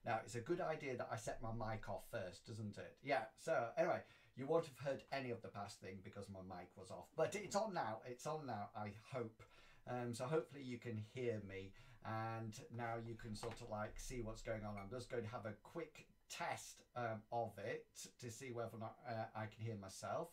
Now, it's a good idea that I set my mic off first, doesn't it? Yeah, so anyway, you won't have heard any of the past thing because my mic was off. But it's on now. It's on now, I hope. So hopefully you can hear me. And now you can sort of like see what's going on. I'm just going to have a quick test of it to see whether or not I can hear myself.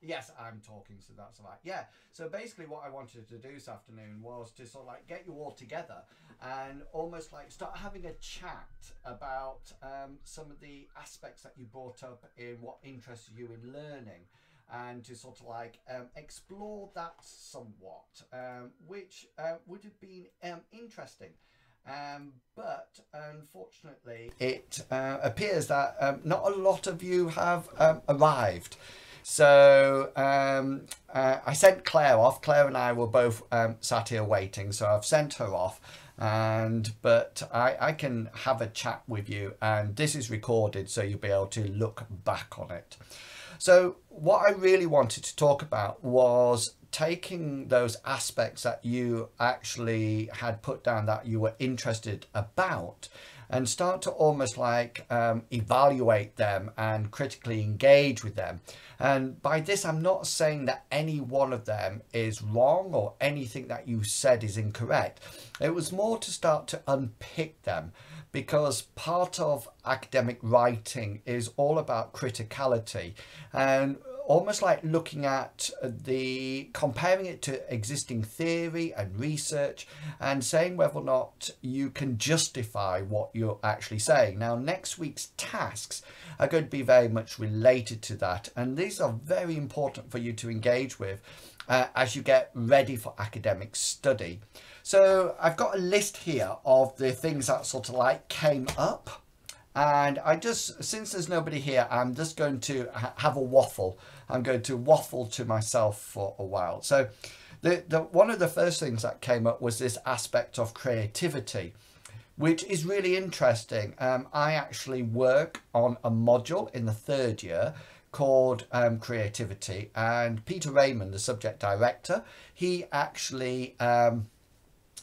Yes, I'm talking, so that's all right. Yeah, so basically what I wanted to do this afternoon was to sort of like get you all together and almost like start having a chat about some of the aspects that you brought up in what interests you in learning, and to sort of like explore that somewhat, which would have been interesting. But unfortunately, it appears that not a lot of you have arrived. So I sent Claire off. Claire and I were both sat here waiting, so I've sent her off. But I can have a chat with you, and this is recorded, so you'll be able to look back on it. So what I really wanted to talk about was taking those aspects that you actually had put down that you were interested about, and start to almost like evaluate them and critically engage with them. And by this, I'm not saying that any one of them is wrong or anything that you said is incorrect. It was more to start to unpick them, because part of academic writing is all about criticality, and almost like looking at comparing it to existing theory and research, and saying whether or not you can justify what you're actually saying. Now, next week's tasks are going to be very much related to that, and these are very important for you to engage with as you get ready for academic study. So I've got a list here of the things that sort of like came up, and since there's nobody here, I'm just going to have a waffle. I'm going to waffle to myself for a while. So one of the first things that came up was this aspect of creativity, which is really interesting. I actually work on a module in the third year called creativity, and Peter Raymond, the subject director, he actually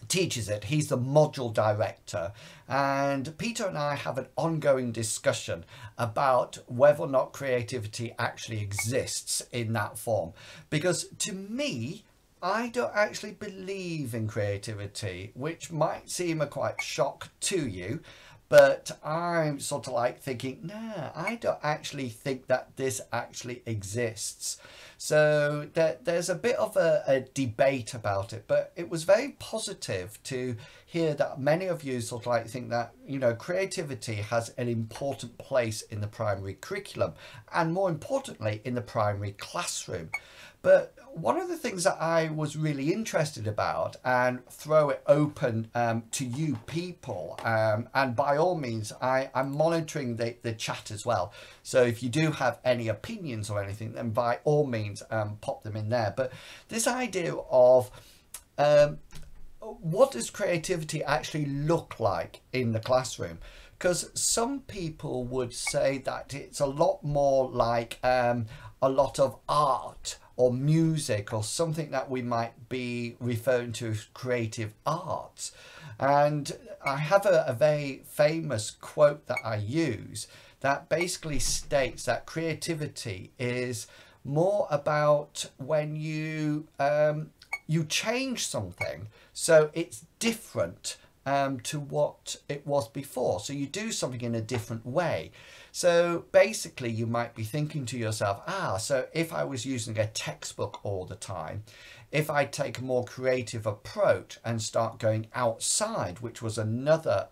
teaches it. He's the module director, and Peter and I have an ongoing discussion about whether or not creativity actually exists in that form, because to me, I don't actually believe in creativity, which might seem a quite shock to you, but I'm sort of like thinking, nah, I don't actually think that this actually exists. So there's a bit of a debate about it, but it was very positive to hear that many of you sort of like think that, you know, creativity has an important place in the primary curriculum, and more importantly in the primary classroom. But one of the things that I was really interested about, and throw it open to you people, and by all means, I'm monitoring the chat as well. So if you do have any opinions or anything, then by all means, pop them in there. But this idea of what does creativity actually look like in the classroom? Because some people would say that it's a lot more like a lot of art or music, or something that we might be referring to as creative arts. And I have a very famous quote that I use that basically states that creativity is more about when you change something so it's different to what it was before. So you do something in a different way. So basically you might be thinking to yourself, so if I was using a textbook all the time, if I take a more creative approach and start going outside, which was another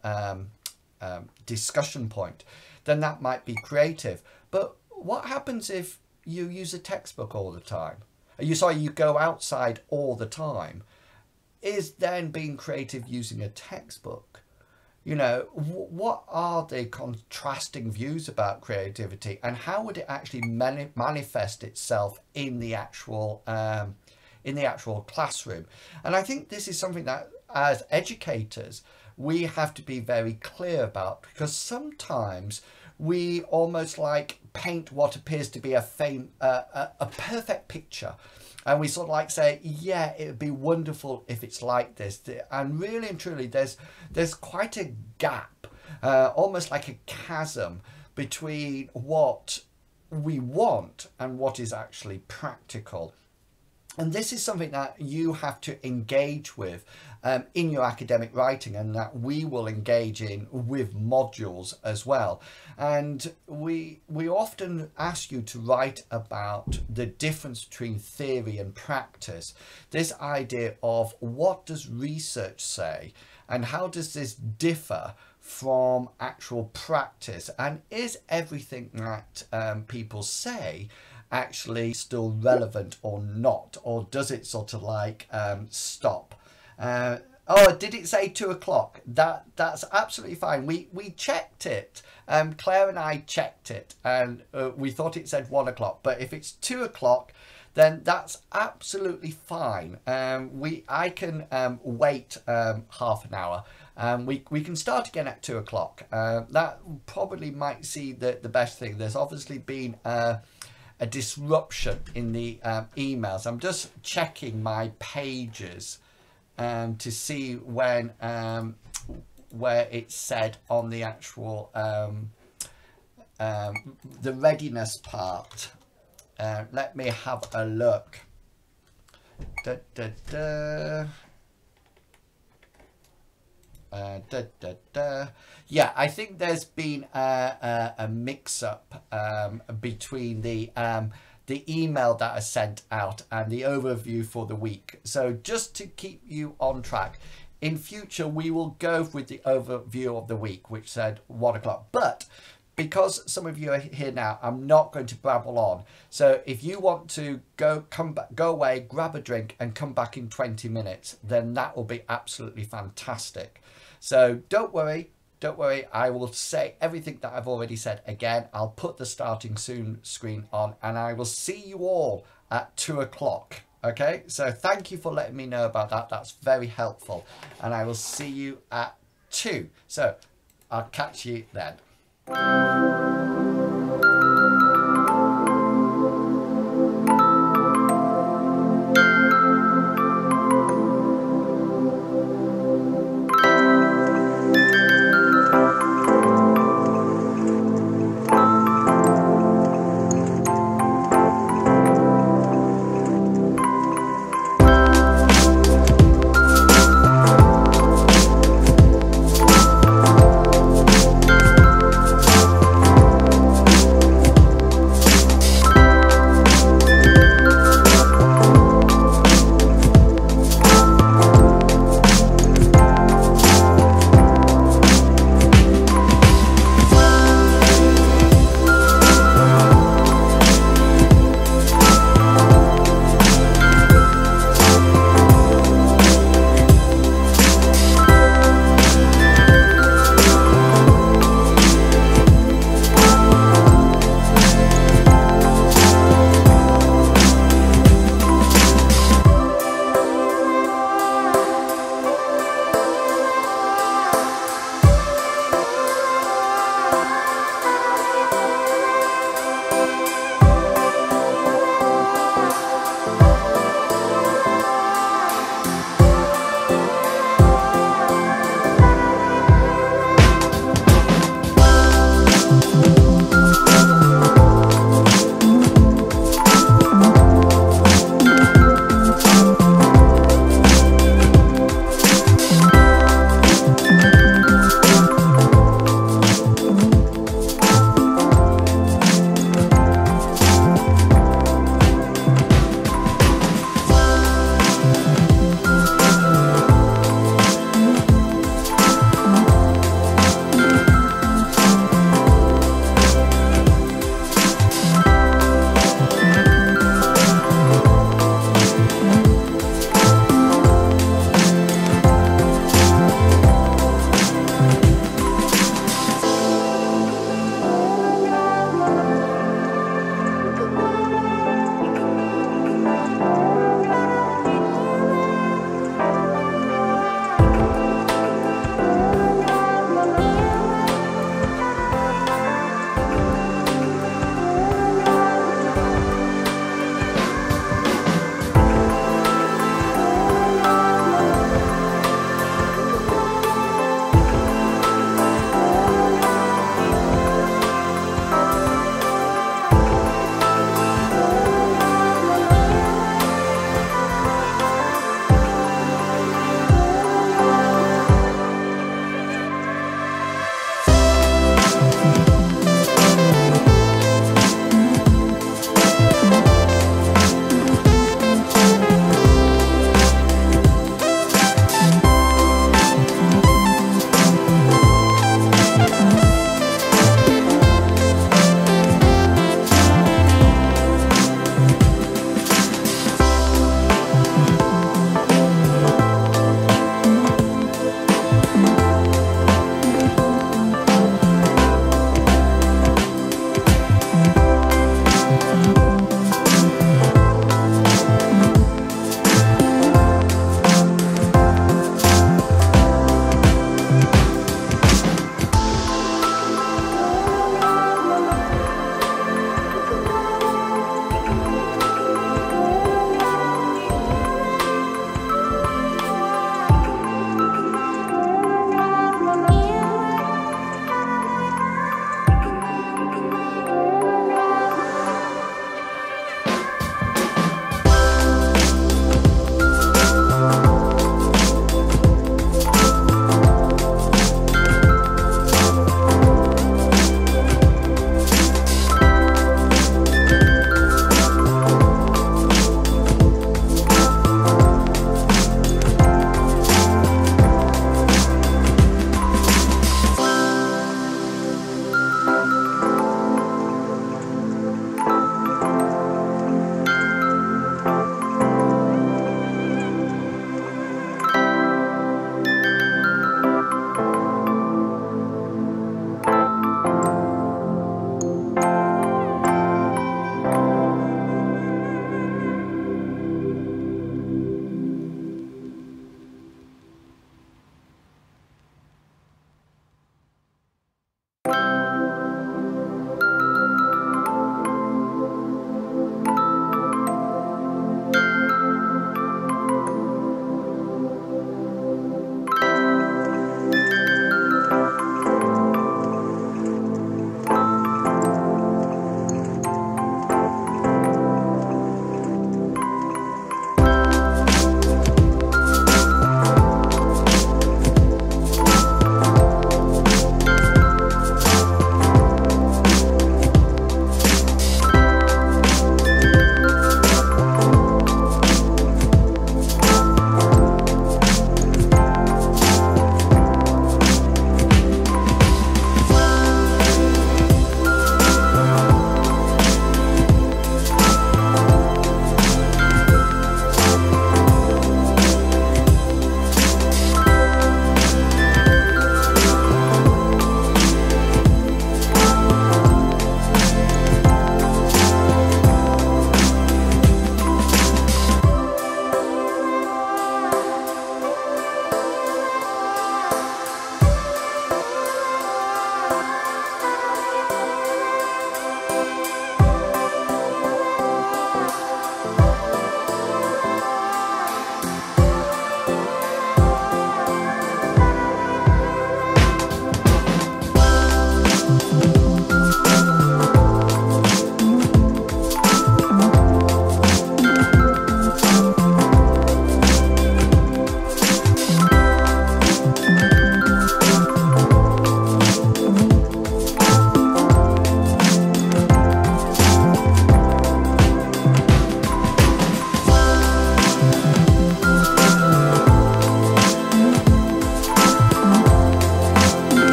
discussion point, then that might be creative. But what happens if you use a textbook all the time? You go outside all the time. Is then being creative using a textbook? You know, what are the contrasting views about creativity, and how would it actually manifest itself in the actual classroom? And I think this is something that as educators we have to be very clear about, because sometimes we almost like paint what appears to be a perfect picture. And we sort of like say, yeah, it would be wonderful if it's like this. And really and truly, there's quite a gap, almost like a chasm between what we want and what is actually practical. And this is something that you have to engage with in your academic writing, and that we will engage in with modules as well. And we often ask you to write about the difference between theory and practice. This idea of what does research say and how does this differ from actual practice, and is everything that people say actually still relevant or not, or does it sort of like stop? Oh, did it say 2 o'clock? That's absolutely fine. We checked it. Claire and I checked it, and we thought it said 1 o'clock. But if it's 2 o'clock, then that's absolutely fine. I can wait half an hour. We can start again at 2 o'clock. That probably might see the best thing. There's obviously been a disruption in the emails. I'm just checking my pages to see when where it's said on the actual the readiness part. Let me have a look. Yeah, I think there's been a mix-up between the email that I sent out and the overview for the week. So just to keep you on track, in future we will go with the overview of the week, which said 1 o'clock. But because some of you are here now, I'm not going to babble on. So if you want to go away, grab a drink and come back in 20 minutes, then that will be absolutely fantastic. So don't worry, I will say everything that I've already said again. I'll put the starting soon screen on, and I will see you all at 2 o'clock. Okay, so thank you for letting me know about that. That's very helpful. And I will see you at 2. So I'll catch you then.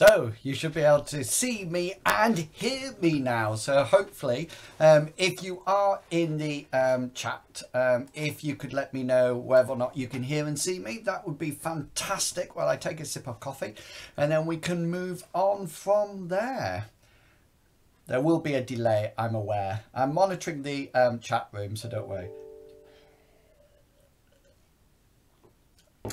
So you should be able to see me and hear me now. So hopefully, if you are in the chat, if you could let me know whether or not you can hear and see me, that would be fantastic while I take a sip of coffee, and then we can move on from there. There will be a delay, I'm aware. I'm monitoring the chat room, so don't worry.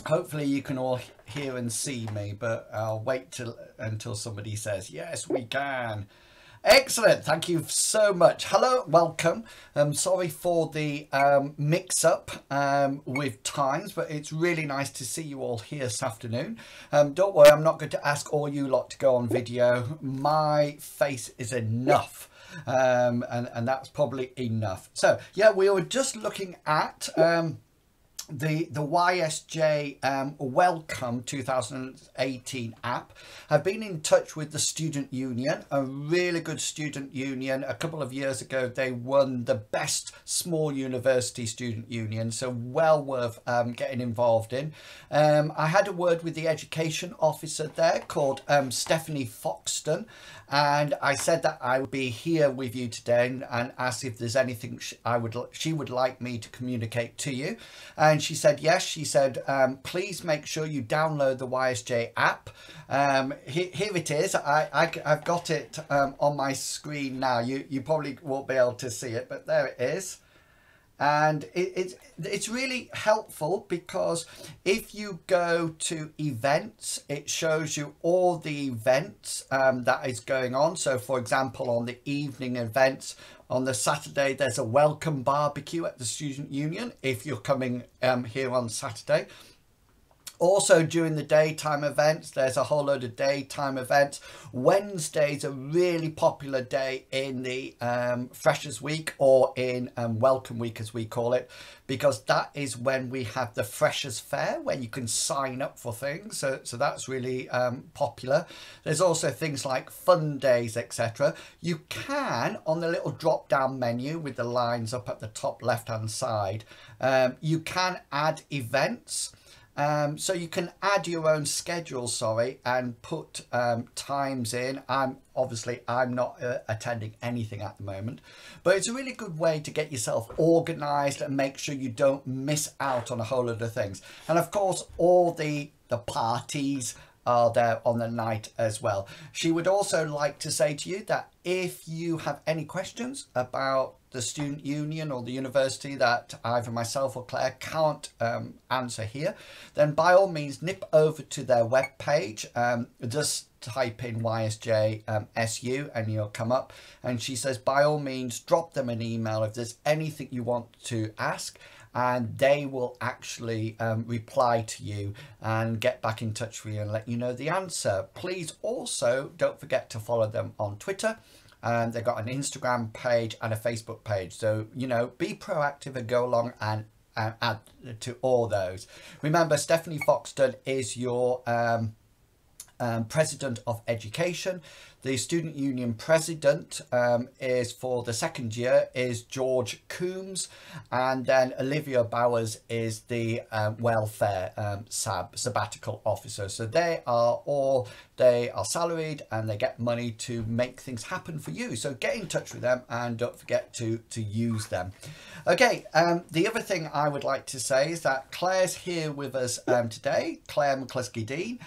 Hopefully you can all hear and see me, but I'll wait until somebody says, yes, we can. Excellent. Thank you so much. Hello, welcome. Sorry for the mix-up with times, but it's really nice to see you all here this afternoon. Don't worry, I'm not going to ask all you lot to go on video. My face is enough. And that's probably enough. So, yeah, we were just looking at... the YSJ Welcome 2018 app. I've been in touch with the student union, a really good student union. A couple of years ago they won the best small university student union, so well worth getting involved in. I had a word with the education officer there called Stephanie Foxton, and I said that I would be here with you today and asked if there's anything she would like me to communicate to you. And she said yes. She said, please make sure you download the YSJ app. Here it is. I've got it on my screen now. You probably won't be able to see it, but there it is. And it's really helpful because if you go to events, it shows you all the events that is going on. So for example, on the evening events, on the Saturday, there's a welcome barbecue at the Student Union if you're coming here on Saturday. Also during the daytime events, there's a whole load of daytime events. Wednesday's a really popular day in the Freshers Week, or in Welcome Week as we call it, because that is when we have the Freshers Fair, where you can sign up for things. So that's really popular. There's also things like fun days, etc. You can, on the little drop down menu with the lines up at the top left hand side, you can add events. So you can add your own schedule, and put times in. I'm not attending anything at the moment, but it's a really good way to get yourself organized and make sure you don't miss out on a whole lot of things. And of course, all the parties are there on the night as well. She would also like to say to you that if you have any questions about the student union or the university that either myself or Claire can't answer here, then by all means nip over to their webpage. Just type in YSJ SU and you'll come up. And she says by all means drop them an email if there's anything you want to ask, and they will actually reply to you and get back in touch with you and let you know the answer. Please also don't forget to follow them on Twitter. They've got an Instagram page and a Facebook page. So, be proactive and go along and add to all those. Remember, Stephanie Foxton is your President of Education. The Student Union President is for the second year is George Coombs, and then Olivia Bowers is the Welfare Sabbatical Officer. So they are salaried and they get money to make things happen for you. So get in touch with them and don't forget to use them. Okay, the other thing I would like to say is that Claire's here with us today, Claire McCluskey-Dean.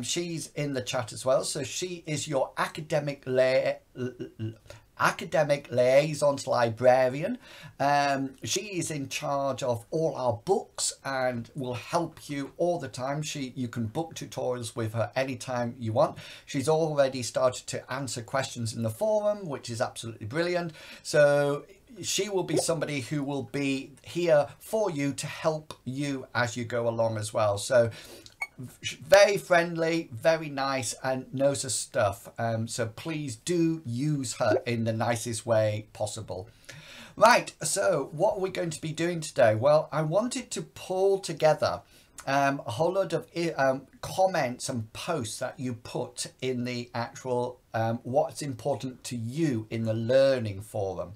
She's in the chat as well. So she is your academic liaisons librarian. She is in charge of all our books and will help you all the time. You can book tutorials with her anytime you want. She's already started to answer questions in the forum, which is absolutely brilliant. So she will be somebody who will be here for you to help you as you go along as well. So very friendly, very nice, and knows her stuff. So please do use her in the nicest way possible. Right, so what are we going to be doing today? Well, I wanted to pull together a whole load of comments and posts that you put in the actual what's important to you in the learning forum.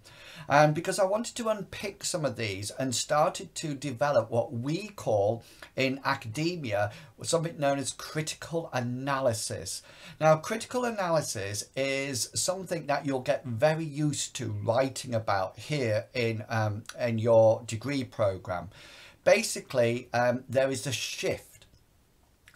And because I wanted to unpick some of these and started to develop what we call in academia something known as critical analysis. Now, critical analysis is something that you'll get very used to writing about here in your degree program. Basically, there is a shift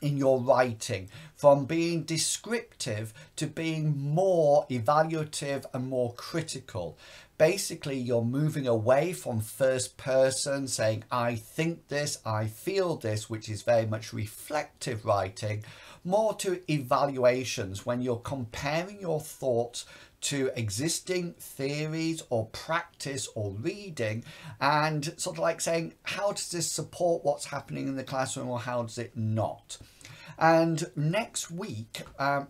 in your writing from being descriptive to being more evaluative and more critical. Basically, you're moving away from first person saying, I think this, I feel this, which is very much reflective writing, more to evaluations when you're comparing your thoughts to existing theories or practice or reading, and sort of like saying, how does this support what's happening in the classroom or how does it not? And next week,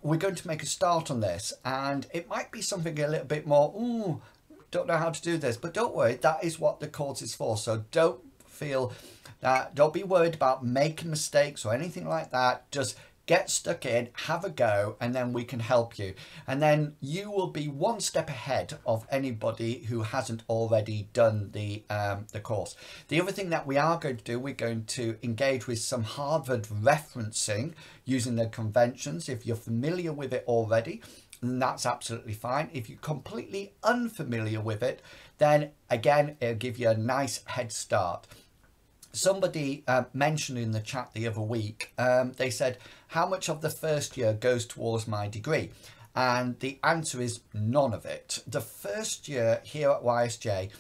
we're going to make a start on this, and it might be something a little bit more, ooh, don't know how to do this, but don't worry, that is what the course is for. So don't be worried about making mistakes or anything like that. Just get stuck in, have a go, and then we can help you. And then you will be one step ahead of anybody who hasn't already done the course. The other thing that we are going to do, we're going to engage with some Harvard referencing using the conventions. If you're familiar with it already, that's absolutely fine. If you're completely unfamiliar with it, then again, it'll give you a nice head start. Somebody mentioned in the chat the other week, they said, how much of the first year goes towards my degree? And the answer is none of it. The first year here at YSJ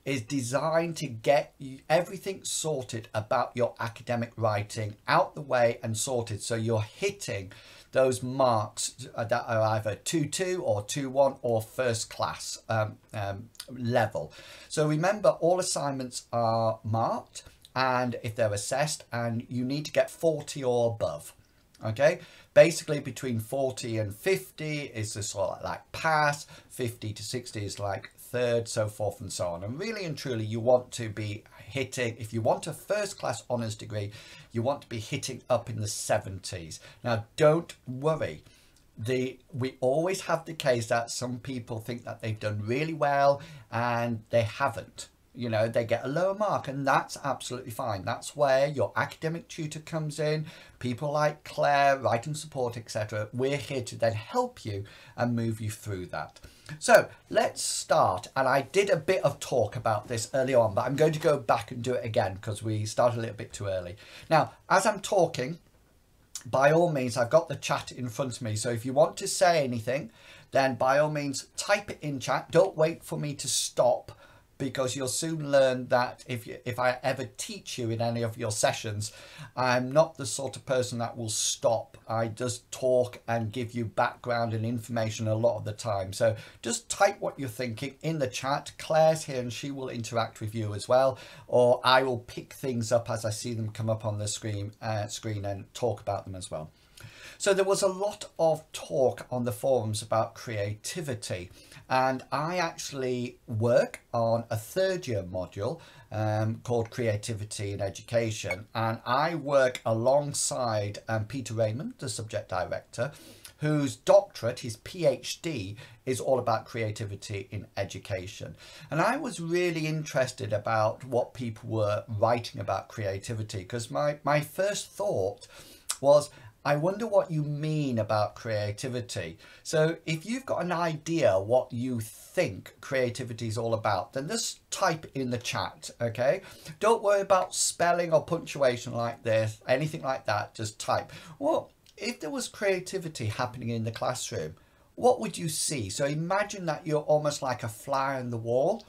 is designed to get everything sorted about your academic writing out the way and sorted, so you're hitting those marks that are either 2-2 or 2-1 or first class level. So remember, all assignments are marked, and if they're assessed, and you need to get 40 or above. Okay, basically between 40 and 50 is the sort of like pass, 50 to 60 is like third, so forth and so on. And really and truly, you want to be hitting, if you want a first class honours degree, you want to be hitting up in the 70s. Now, don't worry. We always have the case that some people think that they've done really well and they haven't. You know, they get a lower mark, and that's absolutely fine. That's where your academic tutor comes in, people like Claire, writing support, etc. We're here to then help you and move you through that. So let's start. And I did a bit of talk about this early on, but I'm going to go back and do it again because we started a little bit too early. Now, as I'm talking, by all means, I've got the chat in front of me. So if you want to say anything, then by all means, type it in chat. Don't wait for me to stop, because you'll soon learn that if I ever teach you in any of your sessions, I'm not the sort of person that will stop. I just talk and give you background and information a lot of the time. So just type what you're thinking in the chat. Claire's here and she will interact with you as well, or I will pick things up as I see them come up on the screen and talk about them as well. So there was a lot of talk on the forums about creativity, and I actually work on a third-year module called Creativity in Education, and I work alongside Peter Raymond, the subject director, whose doctorate, his PhD, is all about creativity in education. And I was really interested about what people were writing about creativity, because my first thought was, I wonder what you mean about creativity. So if you've got an idea what you think creativity is all about, then just type in the chat, okay? Don't worry about spelling or punctuation like this, anything like that, just type. Well, if there was creativity happening in the classroom, what would you see? So imagine that you're almost like a fly on the wall,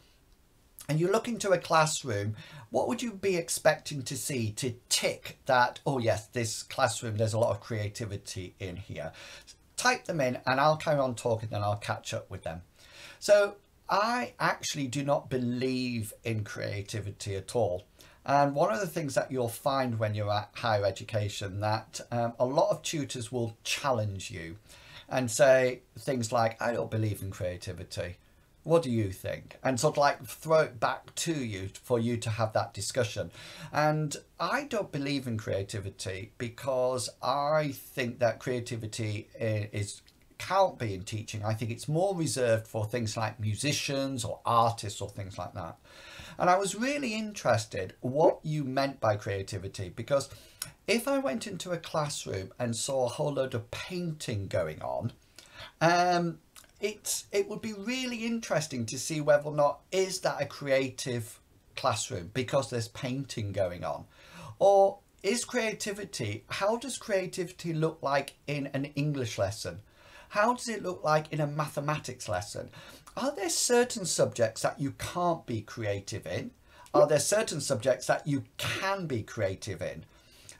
and you look into a classroom. What would you be expecting to see to tick that, oh yes, this classroom, there's a lot of creativity in here? Type them in and I'll carry on talking, then I'll catch up with them. So I actually do not believe in creativity at all. And one of the things that you'll find when you're at higher education, that a lot of tutors will challenge you and say things like, I don't believe in creativity. What do you think? And sort of like throw it back to you for you to have that discussion. And I don't believe in creativity because I think that creativity can't be in teaching. I think it's more reserved for things like musicians or artists or things like that. And I was really interested what you meant by creativity, because if I went into a classroom and saw a whole load of painting going on, it would be really interesting to see whether or not is that a creative classroom because there's painting going on, or is creativity, how does creativity look like in an English lesson? How does it look like in a mathematics lesson? Are there certain subjects that you can't be creative in? Are there certain subjects that you can be creative in?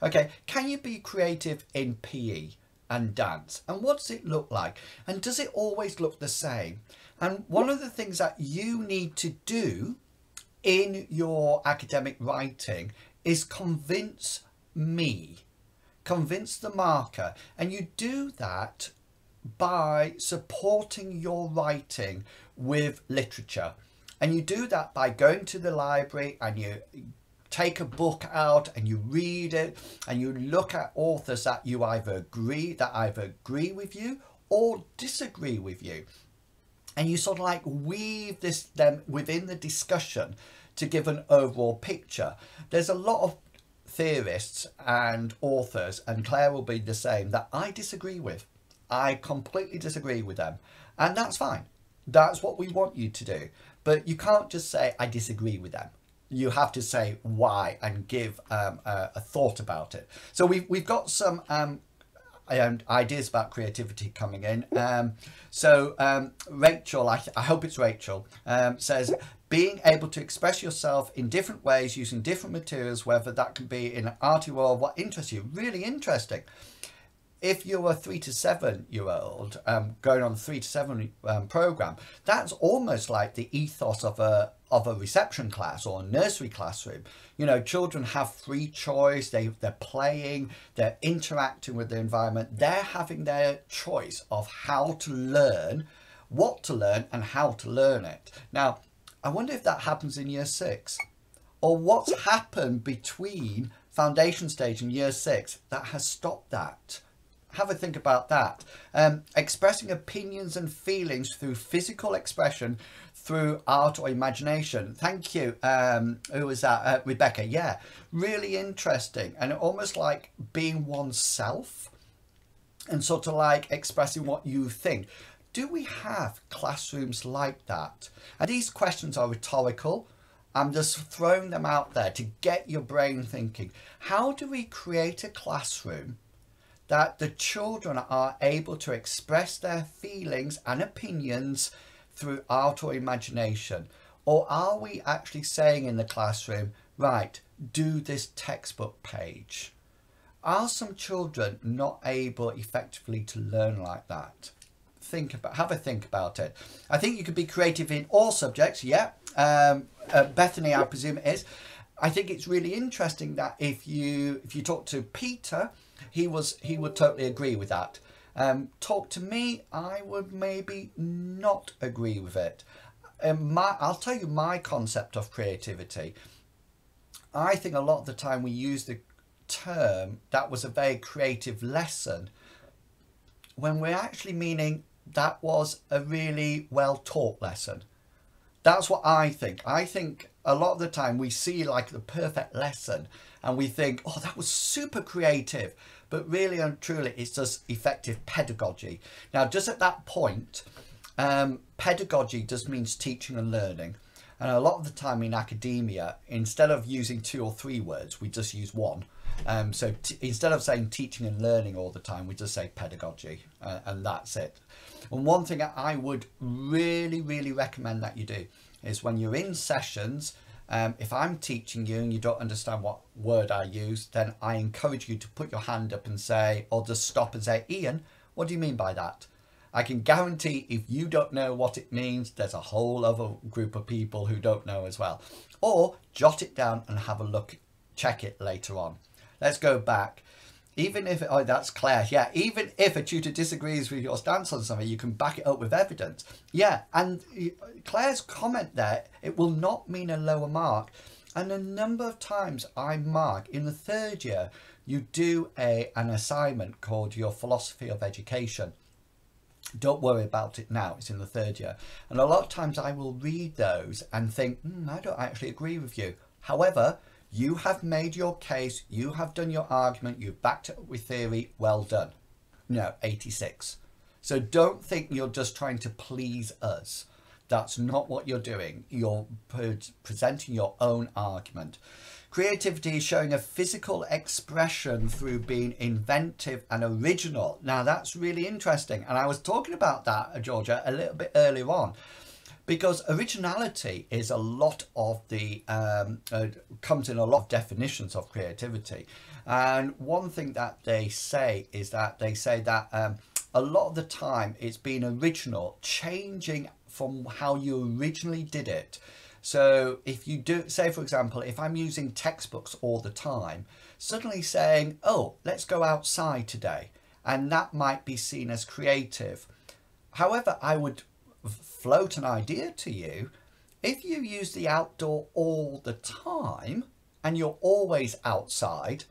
Okay, can you be creative in PE and dance? And what does it look like? And does it always look the same? And one of the things that you need to do in your academic writing is convince me, convince the marker. And you do that by supporting your writing with literature. And you do that by going to the library and you take a book out and you read it and you look at authors that either agree with you or disagree with you. And you sort of like weave them within the discussion to give an overall picture. There's a lot of theorists and authors, and Claire will be the same, that I disagree with. I completely disagree with them. And that's fine. That's what we want you to do. But you can't just say, I disagree with them. You have to say why and give a thought about it. So we've got some ideas about creativity coming in. Rachel, I hope it's Rachel, says, being able to express yourself in different ways using different materials, whether that can be in an arty world, what interests you. Really interesting. If you're a 3 to 7 year old going on a 3 to 7 program, that's almost like the ethos of a reception class or a nursery classroom. You know, children have free choice, they're playing, they're interacting with the environment, they're having their choice of how to learn, what to learn and how to learn it. Now, I wonder if that happens in year 6, or what's happened between foundation stage and year 6 that has stopped that. Have a think about that. Expressing opinions and feelings through physical expression, through art or imagination. Thank you. Who was that? Rebecca. Yeah, really interesting. And almost like being oneself and sort of like expressing what you think. Do we have classrooms like that? And these questions are rhetorical. I'm just throwing them out there to get your brain thinking. How do we create a classroom that the children are able to express their feelings and opinions through art or imagination? Or are we actually saying in the classroom, right, do this textbook page? Are some children not able effectively to learn like that? Have a think about it. I think you could be creative in all subjects, yeah. Bethany, I presume it is. I think it's really interesting that if you talk to Peter, he would totally agree with that. Talk to me, I would maybe not agree with it. I'll tell you my concept of creativity. I think a lot of the time we use the term that was a very creative lesson when we're actually meaning that was a really well taught lesson. That's what I think. I think a lot of the time we see like the perfect lesson and we think, oh, that was super creative. But really and truly, it's just effective pedagogy. Now, just at that point, pedagogy just means teaching and learning. And a lot of the time in academia, instead of using 2 or 3 words, we just use 1. So instead of saying teaching and learning all the time, we just say pedagogy, and that's it. And one thing I would really, really recommend that you do is when you're in sessions, if I'm teaching you and you don't understand what word I use, then I encourage you to put your hand up and say, or just stop and say, Ian, what do you mean by that? I can guarantee if you don't know what it means, there's a whole other group of people who don't know as well. Or jot it down and have a look, check it later on. Let's go back. Even if, oh, that's Claire. Yeah, even if a tutor disagrees with your stance on something, you can back it up with evidence. Yeah, and Claire's comment there, it will not mean a lower mark. And a number of times I mark in the third year, you do an assignment called your philosophy of education. Don't worry about it now, it's in the third year. And a lot of times I will read those and think, I don't actually agree with you. However, you have made your case, you have done your argument, you've backed it up with theory, well done. No, 86. So don't think you're just trying to please us. That's not what you're doing. You're presenting your own argument. Creativity is showing a physical expression through being inventive and original. Now that's really interesting. And I was talking about that, Georgia, a little bit earlier on. Because originality is a lot of the, comes in a lot of definitions of creativity. And one thing that they say is that a lot of the time it's being original, changing from how you originally did it. So if you do, say for example, if I'm using textbooks all the time, suddenly saying, oh, let's go outside today. And that might be seen as creative. However, I would float an idea to you. If you use the outdoor all the time and you're always outside,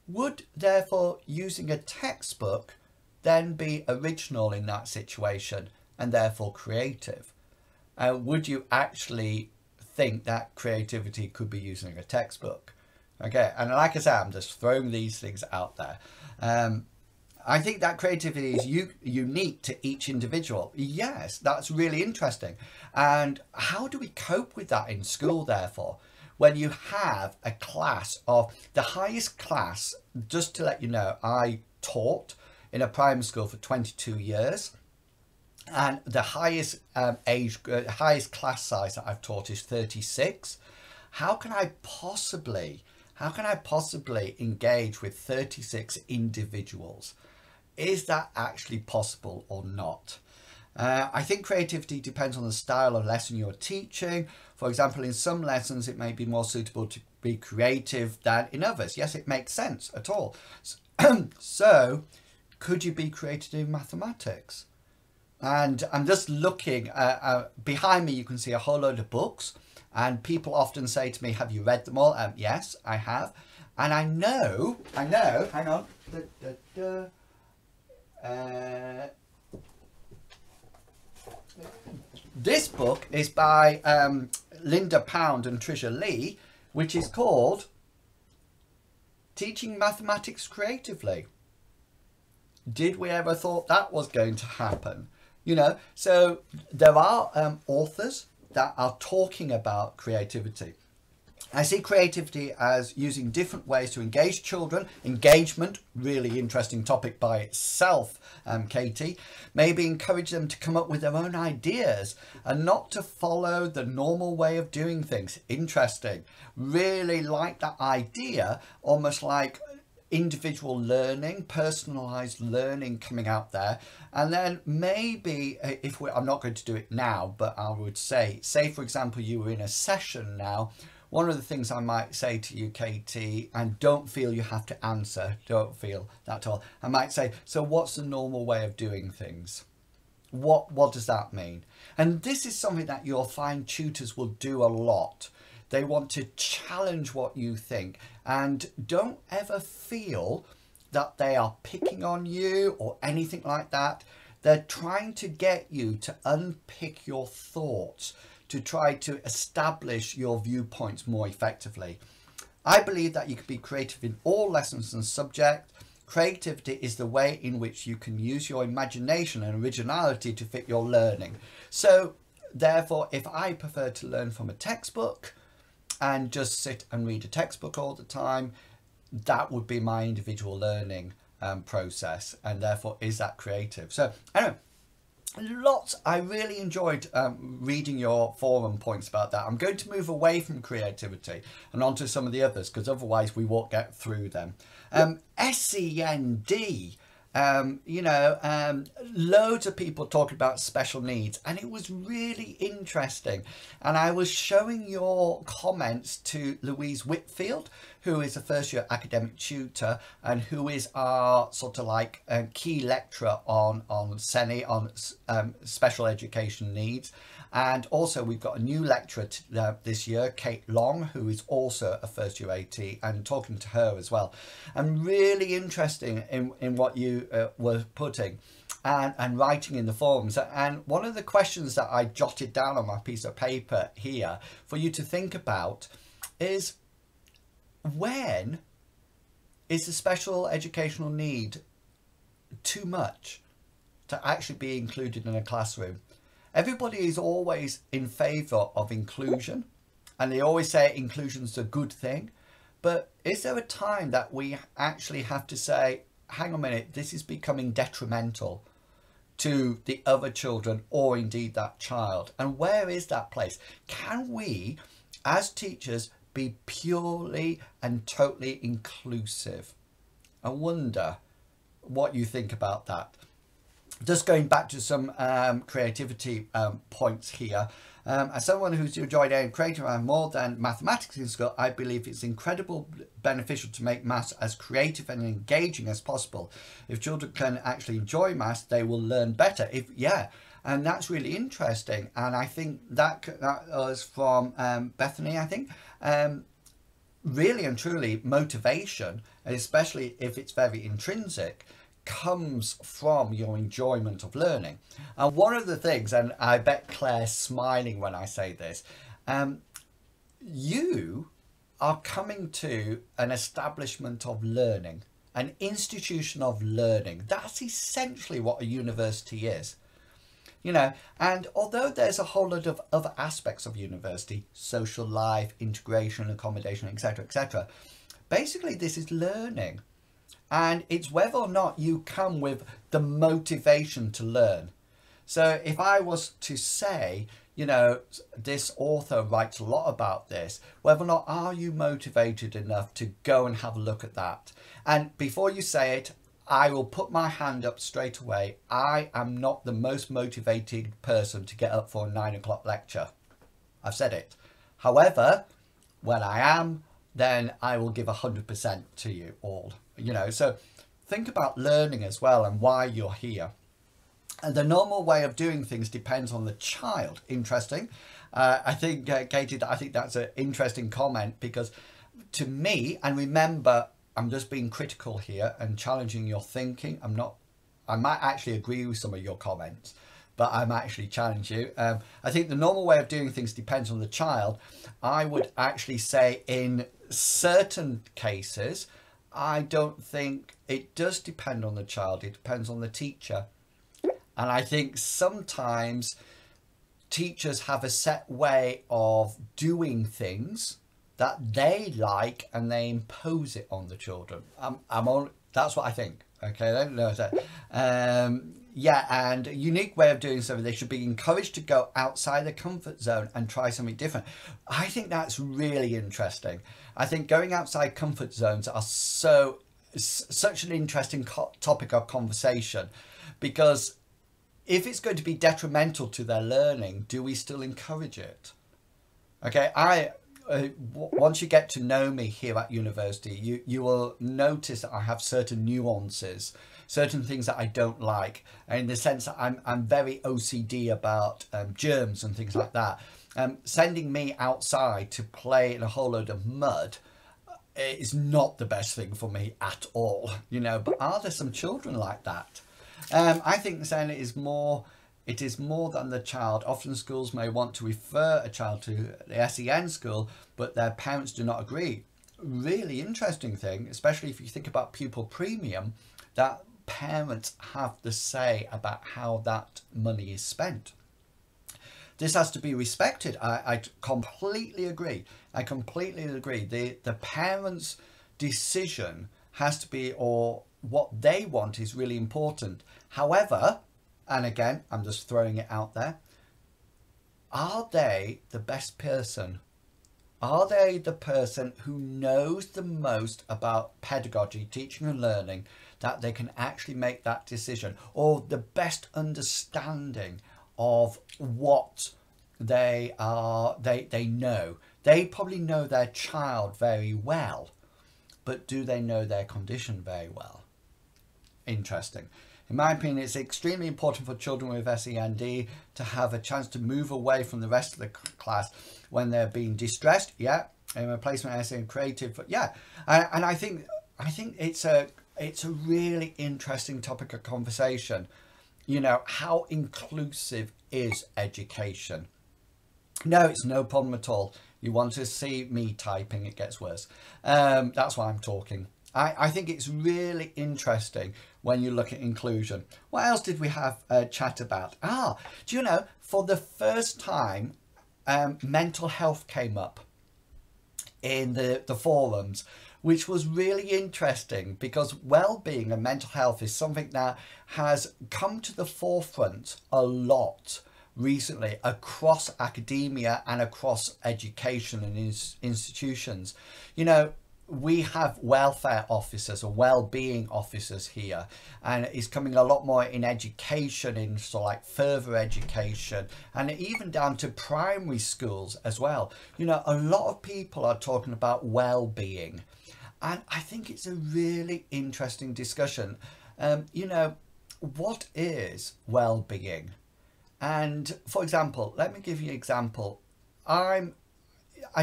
would therefore using a textbook then be original in that situation and therefore creative? Would you actually think that creativity could be using a textbook? Okay, and like I say, I'm just throwing these things out there. I think that creativity is unique to each individual. Yes, that's really interesting. And how do we cope with that in school, therefore? When you have a class of the highest class, just to let you know, I taught in a primary school for 22 years. And the highest highest class size that I've taught is 36. How can I possibly engage with 36 individuals? Is that actually possible or not? I think creativity depends on the style of lesson you're teaching. For example, in some lessons, it may be more suitable to be creative than in others. Yes, it makes sense at all. So, could you be creative in mathematics? And I'm just looking, behind me you can see a whole load of books. And people often say to me, have you read them all? Yes, I have. And I know, hang on. This book is by Linda Pound and Tricia Lee, which is called Teaching Mathematics Creatively. Did we ever thought that was going to happen? You know, so there are authors that are talking about creativity. I see creativity as using different ways to engage children. Engagement, really interesting topic by itself, Katie. Maybe encourage them to come up with their own ideas and not to follow the normal way of doing things. Interesting. Really like that idea, almost like individual learning, personalized learning coming out there. And then maybe, I'm not going to do it now, but I would say for example, you were in a session now. One of the things I might say to you, Katie, and don't feel you have to answer, don't feel that at all. I might say, so what's the normal way of doing things? What does that mean? And this is something that you'll find tutors will do a lot. They want to challenge what you think, and don't ever feel that they are picking on you or anything like that. They're trying to get you to unpick your thoughts, to try to establish your viewpoints more effectively. I believe that you can be creative in all lessons and subjects. Creativity is the way in which you can use your imagination and originality to fit your learning. So therefore, if I prefer to learn from a textbook and just sit and read a textbook all the time, that would be my individual learning process, and therefore is that creative? So anyway, I really enjoyed reading your forum points about that. I'm going to move away from creativity and onto some of the others, because otherwise we won't get through them. SEND, loads of people talking about special needs, and it was really interesting. And I was showing your comments to Louise Whitfield, who is a first year academic tutor and who is our sort of like key lecturer on SENI, on special education needs. And also we've got a new lecturer this year, Kate Long, who is also a first year AT, and talking to her as well. And really interesting in what you were putting and writing in the forums. And one of the questions that I jotted down on my piece of paper here for you to think about is, when is the special educational need too much to actually be included in a classroom? Everybody is always in favour of inclusion, and they always say inclusion's a good thing. But is there a time that we actually have to say, hang on a minute, this is becoming detrimental to the other children or indeed that child? And where is that place? Can we, as teachers, be purely and totally inclusive? I wonder what you think about that. Just going back to some creativity points here. As someone who's enjoyed creative and more than mathematics in school, I believe it's incredibly beneficial to make maths as creative and engaging as possible. If children can actually enjoy maths, they will learn better. And that's really interesting. And I think that was from Bethany, I think. Really and truly, motivation, especially if it's very intrinsic, comes from your enjoyment of learning. And one of the things, and I bet Claire's smiling when I say this, you are coming to an establishment of learning, an institution of learning. That's essentially what a university is. And although there's a whole lot of other aspects of university, social life, integration, accommodation, etc., basically this is learning. And it's whether or not you come with the motivation to learn. So if I was to say, this author writes a lot about this, whether or not are you motivated enough to go and have a look at that? And before you say it, I will put my hand up straight away. I am not the most motivated person to get up for a 9 o'clock lecture. I've said it. However, when I am, then I will give 100% to you all. So think about learning as well and why you're here. And the normal way of doing things depends on the child. Interesting. I think, Katie, I think that's an interesting comment, because to me, and remember, I'm just being critical here and challenging your thinking. I might actually agree with some of your comments, but I'm actually challenge you. I think the normal way of doing things depends on the child. I would actually say in certain cases, I don't think it does depend on the child. It depends on the teacher. And I think sometimes teachers have a set way of doing things that they like, and they impose it on the children. That's what I think. Okay, I don't know that. And a unique way of doing something. They should be encouraged to go outside their comfort zone and try something different. I think that's really interesting. I think going outside comfort zones are such an interesting topic of conversation, because if it's going to be detrimental to their learning, do we still encourage it? Okay, once you get to know me here at university, you will notice that I have certain nuances, certain things that I don't like, in the sense that I'm very OCD about germs and things like that. Sending me outside to play in a whole load of mud is not the best thing for me at all, but are there some children like that? I think then it is more than the child. Often schools may want to refer a child to the SEN school, but their parents do not agree. Really interesting thing, especially if you think about pupil premium, that parents have the say about how that money is spent. This has to be respected. I completely agree. The parents' decision has to be, or what they want is really important. However, and again, I'm just throwing it out there, are they the best person? Are they the person who knows the most about pedagogy, teaching and learning, that they can actually make that decision, or the best understanding of what they know. They probably know their child very well, but do they know their condition very well? Interesting. In my opinion, it's extremely important for children with SEND to have a chance to move away from the rest of the class when they're being distressed. Yeah, in replacement essay and creative. Yeah, and I think it's a really interesting topic of conversation. You know, how inclusive is education? No, it's no problem at all. You want to see me typing, it gets worse. That's why I'm talking. I think it's really interesting when you look at inclusion. What else did we have a chat about? Do you know, for the first time, mental health came up in the forums, which was really interesting because well-being and mental health is something that has come to the forefront a lot recently across academia and across education and institutions. You know, we have welfare officers or well-being officers here, and it's coming a lot more in education, in sort of like further education, and even down to primary schools as well. You know, a lot of people are talking about well-being, and I think it's a really interesting discussion. You know, what is well-being? And for example, let me give you an example. I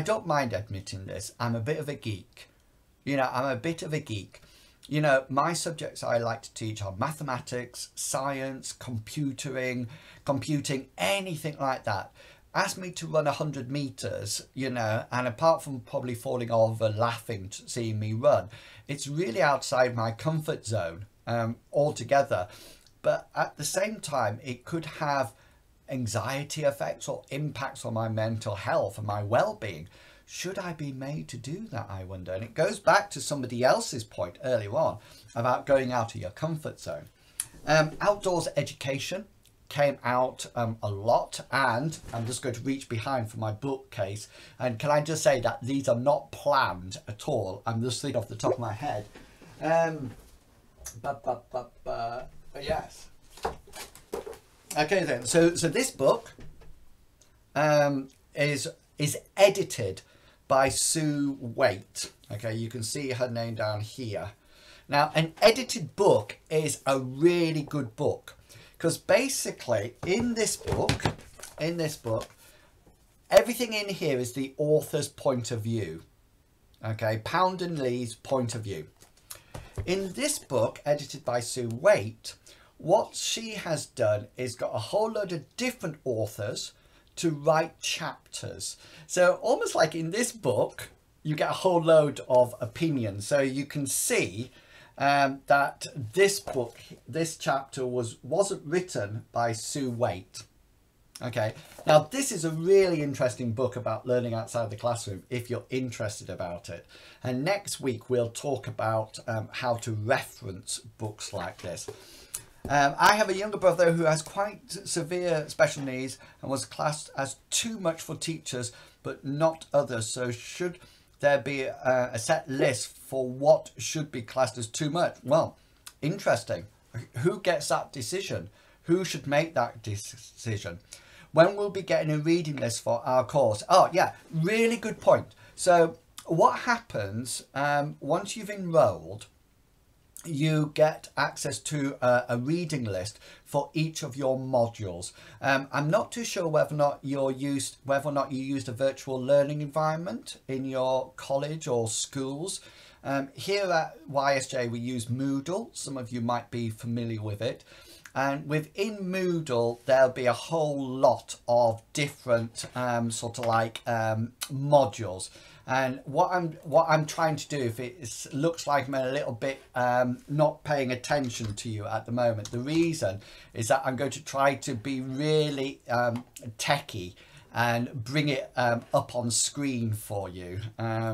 don't mind admitting this, I'm a bit of a geek. You know, I'm a bit of a geek. You know, my subjects I like to teach are mathematics, science, computing, anything like that. Ask me to run 100 meters, you know, and apart from probably falling over laughing to seeing me run, it's really outside my comfort zone altogether. But at the same time, it could have anxiety effects or impacts on my mental health and my well-being. Should I be made to do that, I wonder? And it goes back to somebody else's point earlier on about going out of your comfort zone. Outdoors education came out a lot, and I'm just going to reach behind for my bookcase. And can I just say that these are not planned at all? I'm just thinking off the top of my head. Yes. Okay then. So this book is edited by Sue Waite. Okay, you can see her name down here. Now, an edited book is a really good book because basically in this book, everything in here is the author's point of view. Okay, Pound and Lee's point of view. In this book, edited by Sue Waite, what she has done is got a whole load of different authors to write chapters. So almost like in this book, you get a whole load of opinions. So you can see that this chapter wasn't written by Sue Waite. Okay, now this is a really interesting book about learning outside the classroom if you're interested about it. And next week we'll talk about how to reference books like this. I have a younger brother who has quite severe special needs and was classed as too much for teachers but not others. So should there be a set list for what should be classed as too much? Well, interesting. Who gets that decision? Who should make that decision? When we'll be getting a reading list for our course? Oh yeah, really good point. So what happens once you've enrolled, you get access to a reading list for each of your modules. I'm not too sure whether or not you used a virtual learning environment in your college or schools. Here at YSJ we use Moodle. Some of you might be familiar with it. And within Moodle there'll be a whole lot of different sort of like modules. And what I'm trying to do, if it looks like I'm a little bit not paying attention to you at the moment, the reason is that I'm going to try to be really techie and bring it up on screen for you.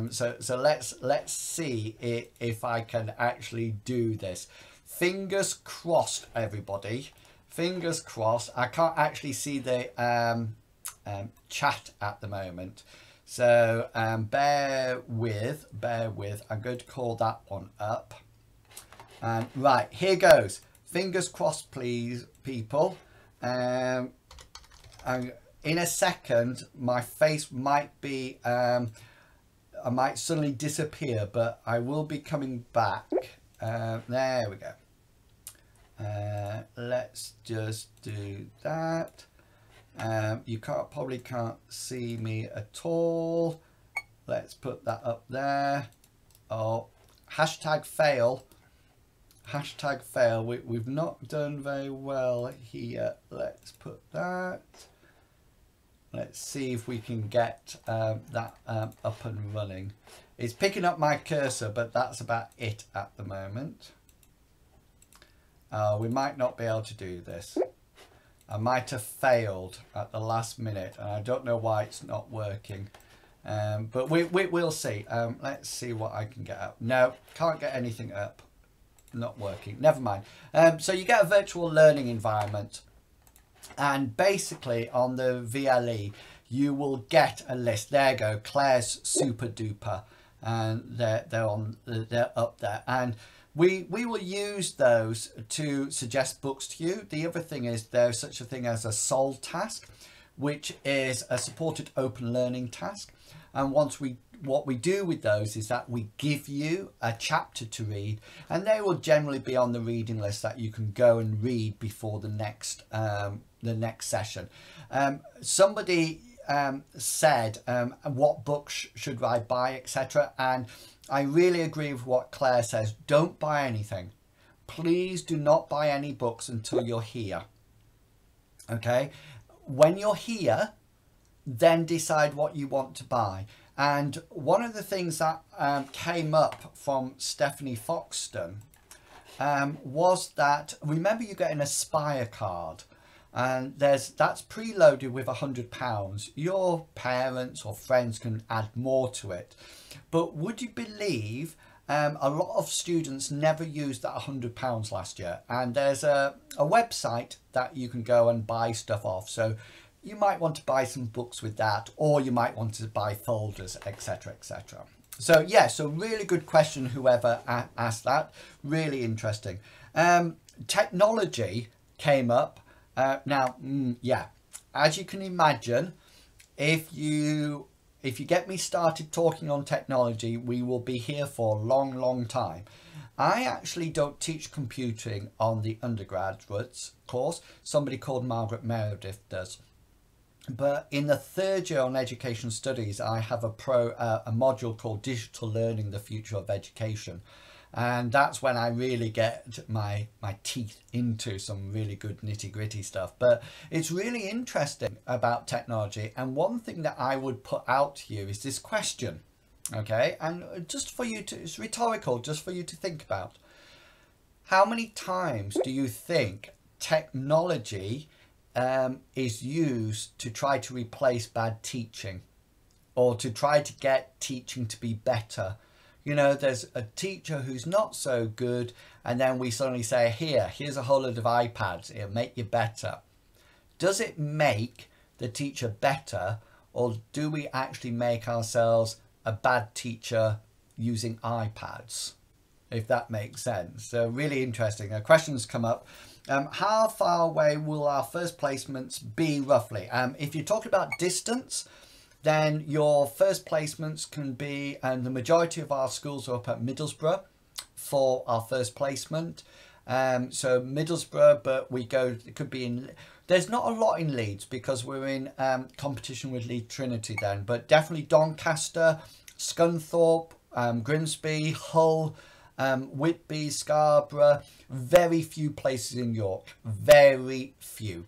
So let's see if I can actually do this. Fingers crossed, everybody. Fingers crossed. I can't actually see the chat at the moment. So bear with. I'm going to call that one up. And right, here goes. Fingers crossed, please, people. And in a second, my face might be, I might suddenly disappear, but I will be coming back. There we go. Let's just do that. You probably can't see me at all. Let's put that up there. Oh, hashtag fail. Hashtag fail. We've not done very well here. Let's put that. Let's see if we can get that up and running. It's picking up my cursor, but that's about it at the moment. We might not be able to do this. I might have failed at the last minute, and I don't know why it's not working. But we'll see. Let's see what I can get up. No, can't get anything up. Not working. Never mind. So you get a virtual learning environment, and basically on the VLE you will get a list. There you go. Claire's super duper, and they're up there, and we will use those to suggest books to you. The other thing is there's such a thing as a SOL task, which is a supported open learning task. And what we do with those is that we give you a chapter to read, and they will generally be on the reading list that you can go and read before the next session. Somebody said what books should I buy, etc., and I really agree with what Claire says. Don't buy anything. Please do not buy any books until you're here. Okay, when you're here, then decide what you want to buy. And one of the things that came up from Stephanie Foxton was that, remember, you get an Aspire card, and that's preloaded with £100. Your parents or friends can add more to it. But would you believe a lot of students never used that £100 last year? And there's a website that you can go and buy stuff off. So you might want to buy some books with that, or you might want to buy folders, etc., etc. So yeah, so really good question, whoever asked that. Really interesting. Technology came up. Now, yeah, as you can imagine, if you get me started talking on technology, we will be here for a long time. I actually don't teach computing on the undergraduates course. Somebody called Margaret Meredith does. But in the third year on education studies, I have a module called Digital Learning, the Future of Education. And that's when I really get my teeth into some really good nitty-gritty stuff. But it's really interesting about technology. And one thing that I would put out to you is this question, okay? And just for you to, it's rhetorical, just for you to think about. How many times do you think technology is used to try to replace bad teaching, or to try to get teaching to be better? You know, there's a teacher who's not so good, and then we suddenly say, here's a whole load of iPads, it'll make you better. Does it make the teacher better, or do we actually make ourselves a bad teacher using iPads? If that makes sense. So really interesting. Questions come up. How far away will our first placements be roughly? If you're talking about distance, then your first placements can be, and the majority of our schools are up at Middlesbrough for our first placement. So Middlesbrough, but we go, it could be in, there's not a lot in Leeds because we're in competition with Leeds Trinity then, but definitely Doncaster, Scunthorpe, Grimsby, Hull, Whitby, Scarborough, very few places in York, very few.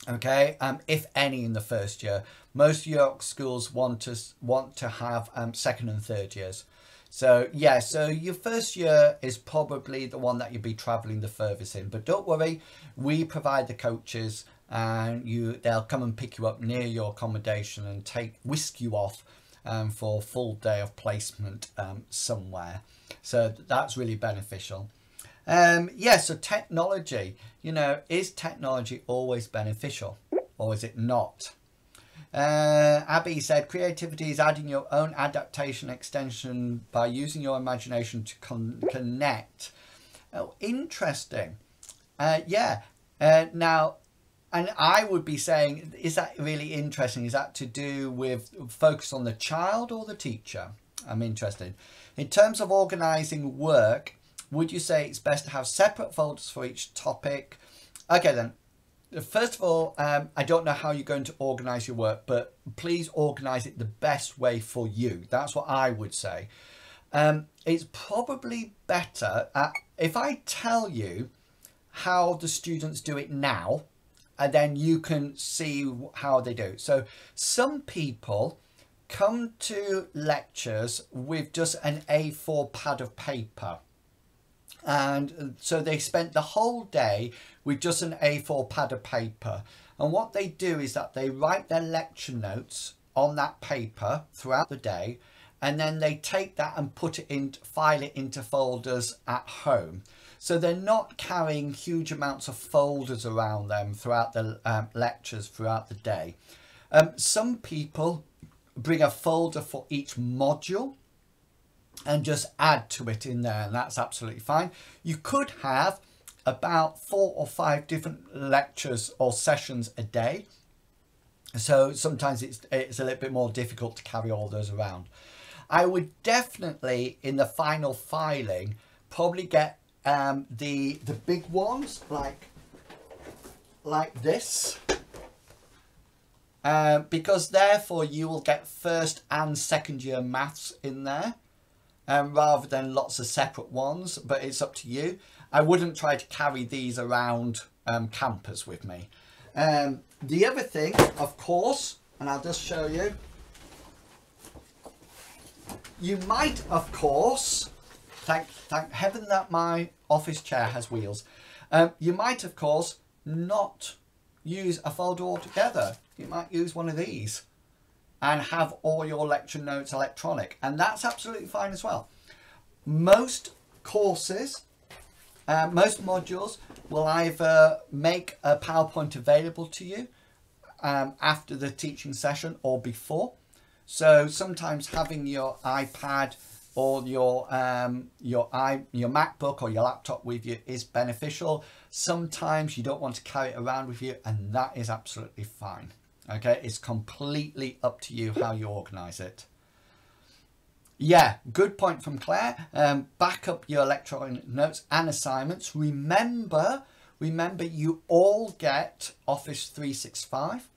Okay, if any in the first year. Most York schools want to have second and third years. So yeah, so your first year is probably the one that you'll be travelling the furthest in. But don't worry, we provide the coaches, and they'll come and pick you up near your accommodation and whisk you off for a full day of placement somewhere. So that's really beneficial. Yeah, so technology, you know, is technology always beneficial, or is it not? Abby said creativity is adding your own adaptation extension by using your imagination to connect Oh, interesting. Yeah. Now, and I would be saying, is that really interesting? Is that to do with focus on the child or the teacher? I'm interested. In terms of organising work, would you say it's best to have separate folders for each topic? Okay then. First of all, I don't know how you're going to organise your work, but please organise it the best way for you. That's what I would say. It's probably better if I tell you how the students do it now, and then you can see how they do. So some people come to lectures with just an A4 pad of paper. And so they spent the whole day with just an A4 pad of paper. And what they do is that they write their lecture notes on that paper throughout the day, and then they take that and file it into folders at home. So they're not carrying huge amounts of folders around them throughout the lectures throughout the day. Some people bring a folder for each module and just add to it in there, and that's absolutely fine. You could have about 4 or 5 different lectures or sessions a day, so sometimes it's a little bit more difficult to carry all those around. I would definitely, in the final filing, probably get the big ones like this, because therefore you will get first and second year maths in there, rather than lots of separate ones, but it's up to you. I wouldn't try to carry these around campus with me. The other thing, of course, and I'll just show you, you might, of course, thank heaven that my office chair has wheels, you might, of course, not use a folder altogether. You might use one of these and have all your lecture notes electronic, and that's absolutely fine as well. Most courses, most modules will either make a PowerPoint available to you after the teaching session or before. So sometimes having your iPad or your MacBook or your laptop with you is beneficial. Sometimes you don't want to carry it around with you, and that is absolutely fine. Okay, it's completely up to you how you organise it. Yeah, good point from Claire. Back up your electronic notes and assignments. Remember you all get Office 365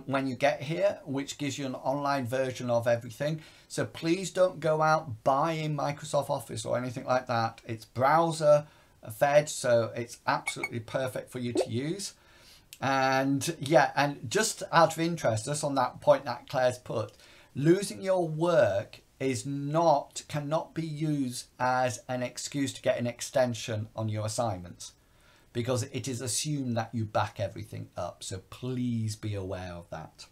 when you get here, which gives you an online version of everything. So please don't go out buying Microsoft Office or anything like that. It's browser fed, so it's absolutely perfect for you to use. And yeah, and just out of interest, just on that point that Claire's put, losing your work cannot be used as an excuse to get an extension on your assignments, because it is assumed that you back everything up. So please be aware of that.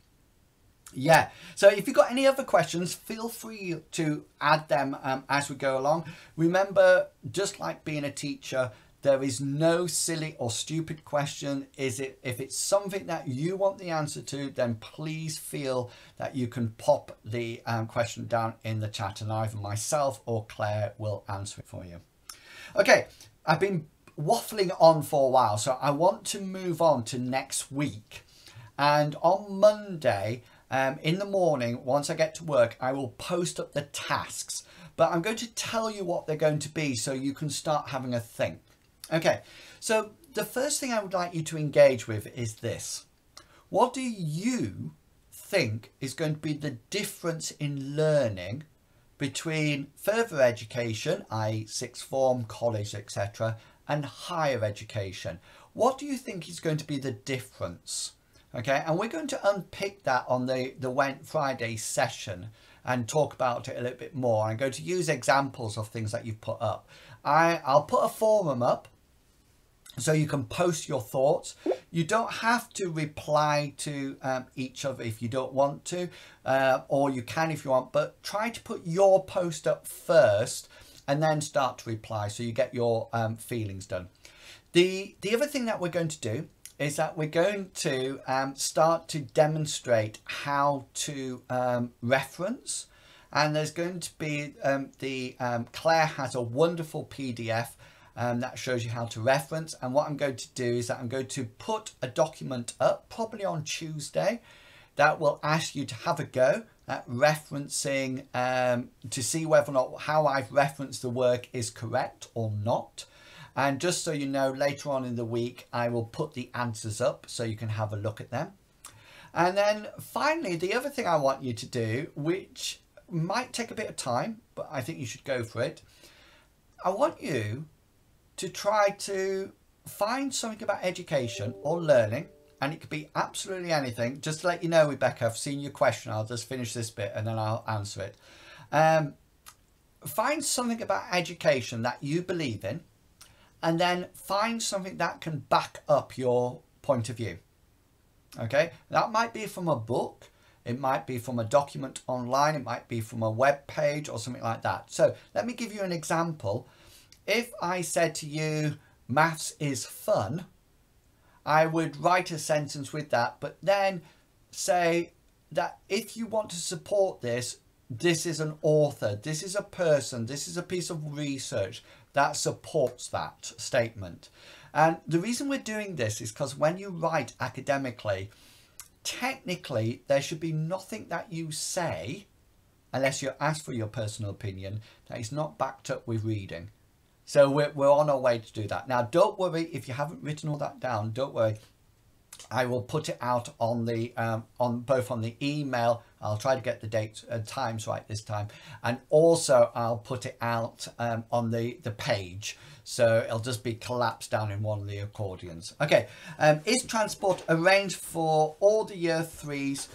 Yeah, so if you've got any other questions, feel free to add them as we go along. Remember, just like being a teacher, there is no silly or stupid question. If it's something that you want the answer to, then please feel that you can pop the question down in the chat, and either myself or Claire will answer it for you. Okay, I've been waffling on for a while, so I want to move on to next week. And on Monday, in the morning, once I get to work, I will post up the tasks. But I'm going to tell you what they're going to be so you can start having a think. Okay, so the first thing I would like you to engage with is this. What do you think is going to be the difference in learning between further education, i.e. sixth form, college, etc., and higher education? What do you think is going to be the difference? Okay, and we're going to unpick that on the Friday session and talk about it a little bit more. I'm going to use examples of things that you've put up. I'll put a forum up so you can post your thoughts. You don't have to reply to each other if you don't want to, or you can if you want, but try to put your post up first and then start to reply so you get your feelings done. The other thing that we're going to do is that we're going to start to demonstrate how to reference, and there's going to be Claire has a wonderful PDF that shows you how to reference. And what I'm going to do is that I'm going to put a document up probably on Tuesday that will ask you to have a go at referencing to see whether or not how I've referenced the work is correct or not. And just so you know, later on in the week I will put the answers up so you can have a look at them. And then finally, the other thing I want you to do, which might take a bit of time, but I think you should go for it, I want you to try to find something about education or learning, and it could be absolutely anything. Just to let you know, Rebecca, I've seen your question. I'll just finish this bit and then I'll answer it. Find something about education that you believe in, and then find something that can back up your point of view. Okay, that might be from a book, it might be from a document online, it might be from a web page or something like that. So let me give you an example. If I said to you, maths is fun, I would write a sentence with that, but then say that if you want to support this, this is an author, this is a person, this is a piece of research that supports that statement. And the reason we're doing this is because when you write academically, technically there should be nothing that you say, unless you're asked for your personal opinion, that is not backed up with reading. So we're on our way to do that. Now, don't worry if you haven't written all that down. Don't worry. I will put it out on the both on the email. I'll try to get the dates and times right this time, and also I'll put it out on the page. So it'll just be collapsed down in one of the accordions. Okay. Is transport arranged for all the year 3s,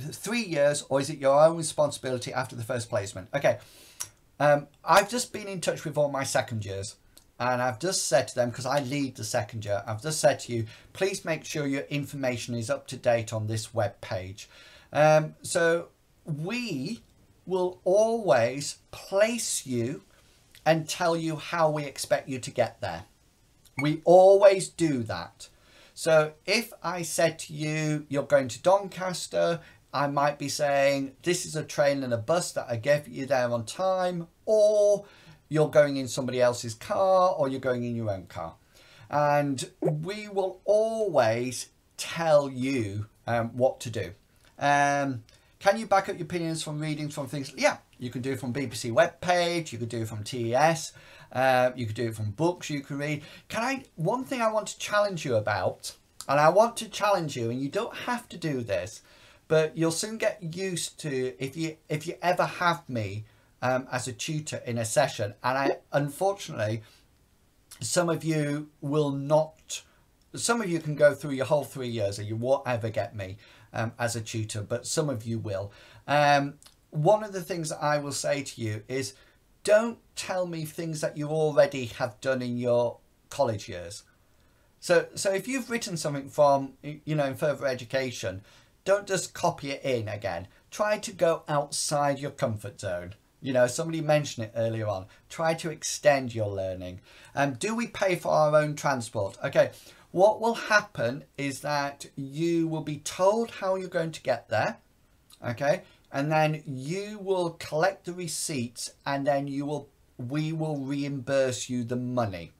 3 years, or is it your own responsibility after the first placement? Okay. I've just been in touch with all my second years, and I've just said to them, because I lead the second year, I've just said to you, please make sure your information is up to date on this web page. So we will always place you and tell you how we expect you to get there. We always do that. So if I said to you, you're going to Doncaster, I might be saying, this is a train and a bus that I get you there on time, or you're going in somebody else's car, or you're going in your own car. And we will always tell you what to do. Can you back up your opinions from readings from things? Yeah, you can do it from BBC webpage, you could do it from TES, you could do it from books you can read. One thing I want to challenge you about, and I want to challenge you, and you don't have to do this, but you'll soon get used to, if you ever have me as a tutor in a session, and unfortunately, some of you will not, some of you can go through your whole 3 years and you won't ever get me as a tutor, but some of you will. One of the things that I will say to you is, don't tell me things that you already have done in your college years. So if you've written something from, in further education, don't just copy it in again. Try to go outside your comfort zone. Somebody mentioned it earlier on. Try to extend your learning. Do we pay for our own transport? Okay, what will happen is that you will be told how you're going to get there. Okay, and then you will collect the receipts, and then we will reimburse you the money.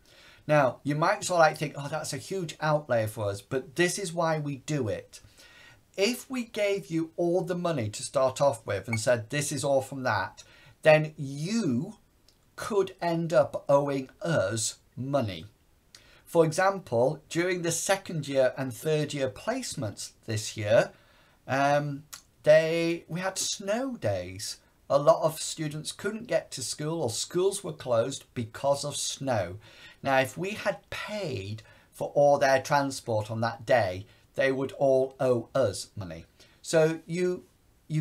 Now, you might sort of think, oh, that's a huge outlay for us, but this is why we do it. If we gave you all the money to start off with and said, this is all from that, then you could end up owing us money. For example, during the second year and third year placements this year, we had snow days. A lot of students couldn't get to school, or schools were closed because of snow. Now, if we had paid for all their transport on that day, they would all owe us money. So you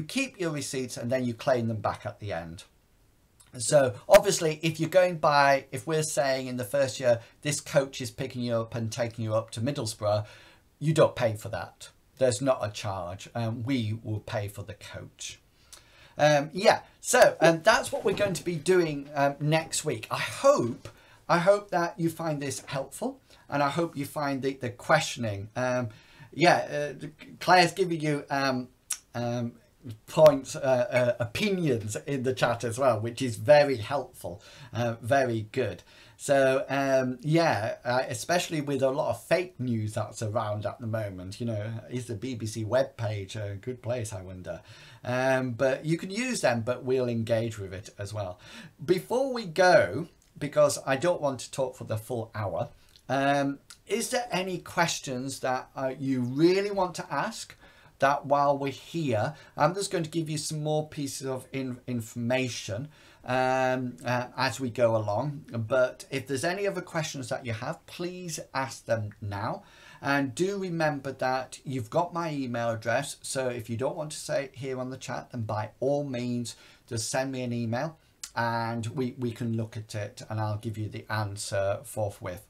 keep your receipts and then you claim them back at the end. So obviously, if you're going by, if we're saying in the first year, this coach is picking you up and taking you up to Middlesbrough, you don't pay for that. There's not a charge. We will pay for the coach. So that's what we're going to be doing next week. I hope that you find this helpful, and I hope you find the questioning. Claire's giving you points, opinions in the chat as well, which is very helpful, very good. So yeah, especially with a lot of fake news that's around at the moment, you know, is the BBC webpage a good place, I wonder? But you can use them, but we'll engage with it as well. Before we go, because I don't want to talk for the full hour, is there any questions that you really want to ask? That while we're here, I'm just going to give you some more pieces of information as we go along. But if there's any other questions that you have, please ask them now. And do remember that you've got my email address. So if you don't want to say it here on the chat, then by all means, just send me an email and we can look at it and I'll give you the answer forthwith.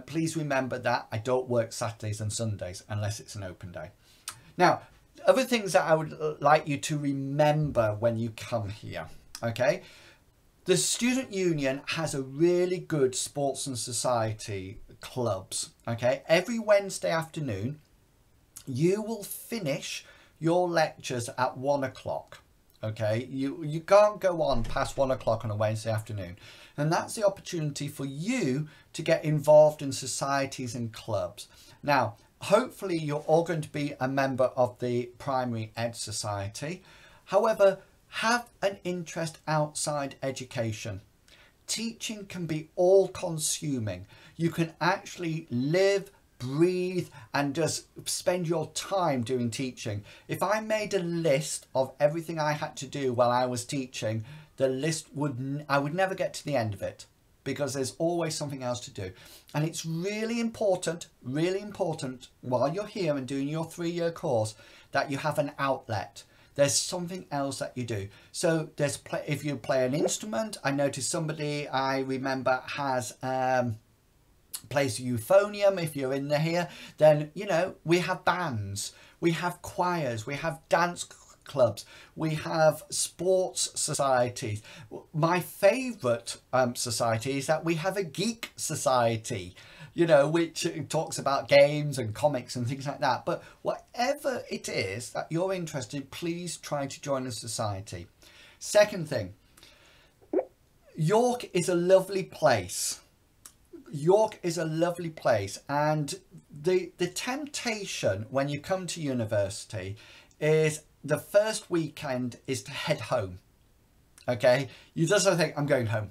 Please remember that I don't work Saturdays and Sundays unless it's an open day. Now, other things that I would like you to remember when you come here, okay? The Student Union has a really good sports and society clubs, okay? Every Wednesday afternoon, you will finish your lectures at 1 o'clock, okay? You can't go on past 1 o'clock on a Wednesday afternoon. And that's the opportunity for you to get involved in societies and clubs. Now, hopefully you're all going to be a member of the Primary Ed Society. However, have an interest outside education. Teaching can be all consuming. You can actually live, breathe and just spend your time doing teaching. If I made a list of everything I had to do while I was teaching, the list I would never get to the end of it, because there's always something else to do. And it's really important while you're here and doing your 3-year course that you have an outlet. There's something else that you do. So if you play an instrument, I noticed somebody I remember has plays euphonium. If you're in here, then you know we have bands, we have choirs, we have dance clubs, we have sports societies. My favorite society is that we have a geek society, you know, which talks about games and comics and things like that. But whatever it is that you're interested in, please try to join a society. Second thing, York is a lovely place. York is a lovely place, and the temptation when you come to university is the first weekend is to head home. Okay, you just think I'm going home.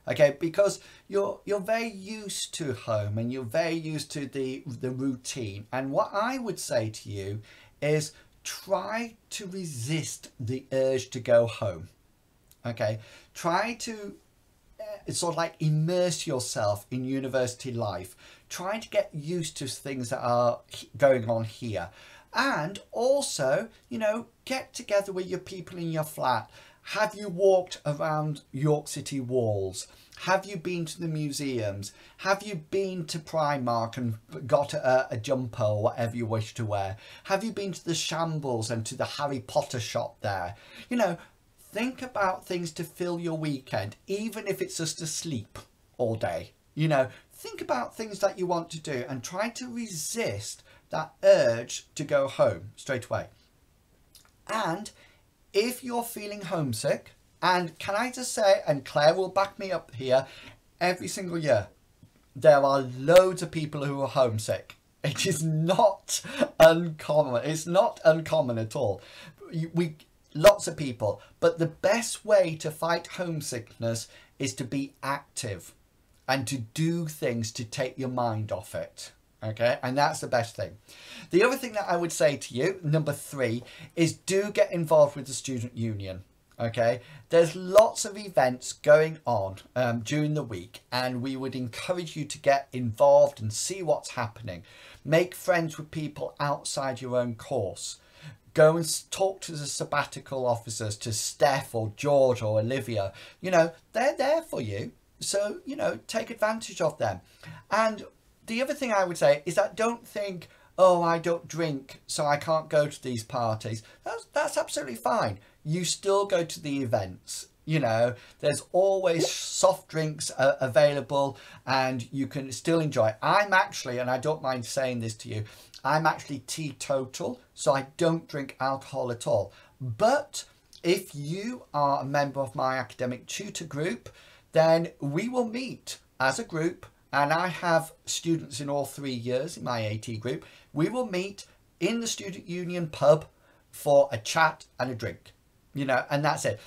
Okay, because you're very used to home and you're very used to the routine. And what I would say to you is try to resist the urge to go home. Okay, try to sort of like immerse yourself in university life. Try to get used to things that are going on here. And also, you know, get together with your people in your flat. Have you walked around York City walls? Have you been to the museums? Have you been to Primark and got a jumper or whatever you wish to wear? Have you been to the Shambles and to the Harry Potter shop there? You know, think about things to fill your weekend, even if it's just to sleep all day. You know, think about things that you want to do and try to resist that urge to go home straight away. And if you're feeling homesick, and can I just say, and Claire will back me up here, every single year there are loads of people who are homesick. It is not uncommon. It's not uncommon at all. Lots of people. But the best way to fight homesickness is to be active and to do things to take your mind off it. Okay, and that's the best thing. The other thing that I would say to you, number 3, is do get involved with the student union. Okay, there's lots of events going on during the week, and we would encourage you to get involved and see what's happening. Make friends with people outside your own course. Go and talk to the sabbatical officers, to Steph or George or Olivia. You know, they're there for you. So, you know, take advantage of them. And the other thing I would say is that don't think, oh, I don't drink, so I can't go to these parties. That's absolutely fine. You still go to the events. You know, there's always soft drinks available and you can still enjoy. I'm actually, and I don't mind saying this to you, I'm actually teetotal, so I don't drink alcohol at all. But if you are a member of my academic tutor group, then we will meet as a group, and I have students in all 3 years in my AT group, we will meet in the student union pub for a chat and a drink, you know, and that's it.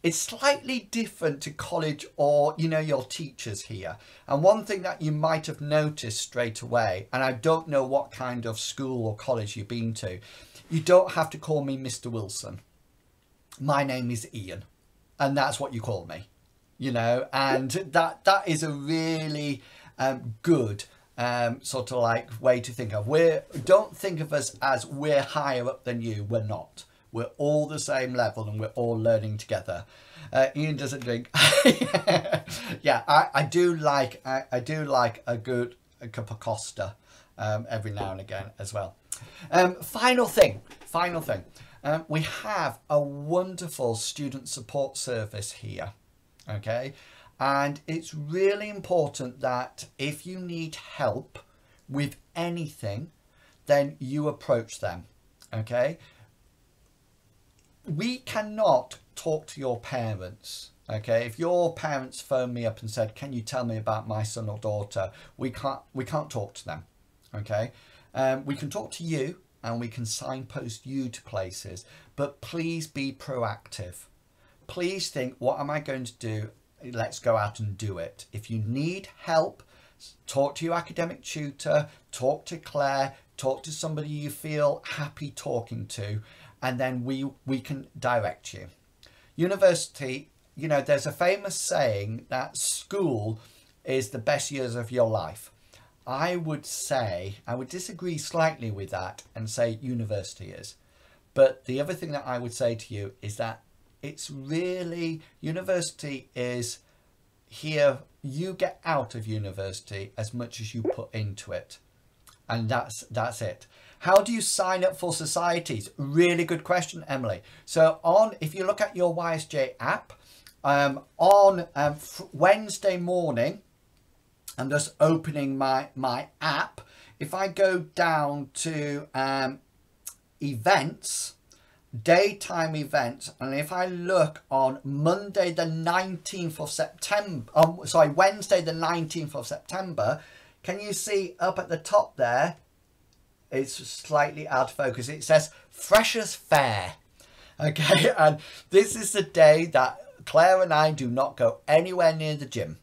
It's slightly different to college or, you know, your teachers here. And one thing that you might have noticed straight away, and I don't know what kind of school or college you've been to, you don't have to call me Mr. Wilson. My name is Ian, and that's what you call me, you know, and that is a really good sort of like way to think of. Don't think of us as we're higher up than you. We're not. We're all the same level and we're all learning together. Ian doesn't drink. Yeah, I do like a good cup of Costa every now and again as well. Final thing. We have a wonderful student support service here. Okay, and it's really important that if you need help with anything, then you approach them. Okay. We cannot talk to your parents, okay? If your parents phoned me up and said, can you tell me about my son or daughter? We can't talk to them, okay? We can talk to you and we can signpost you to places, but please be proactive. Please think, what am I going to do? Let's go out and do it. If you need help, talk to your academic tutor, talk to Claire, talk to somebody you feel happy talking to, and then we can direct you. University, you know, there's a famous saying that school is the best years of your life. I would disagree slightly with that and say university is. But the other thing that I would say to you is that it's really, university is here, you get out of university as much as you put into it. And that's it. How do you sign up for societies? Really good question, Emily. So if you look at your YSJ app, on Wednesday morning, I'm just opening my app. If I go down to events, daytime events, and if I look on Monday the 19th of September, Wednesday the 19th of September, can you see up at the top there? It's slightly out of focus. It says Freshers Fair. Okay, and this is the day that Claire and I do not go anywhere near the gym,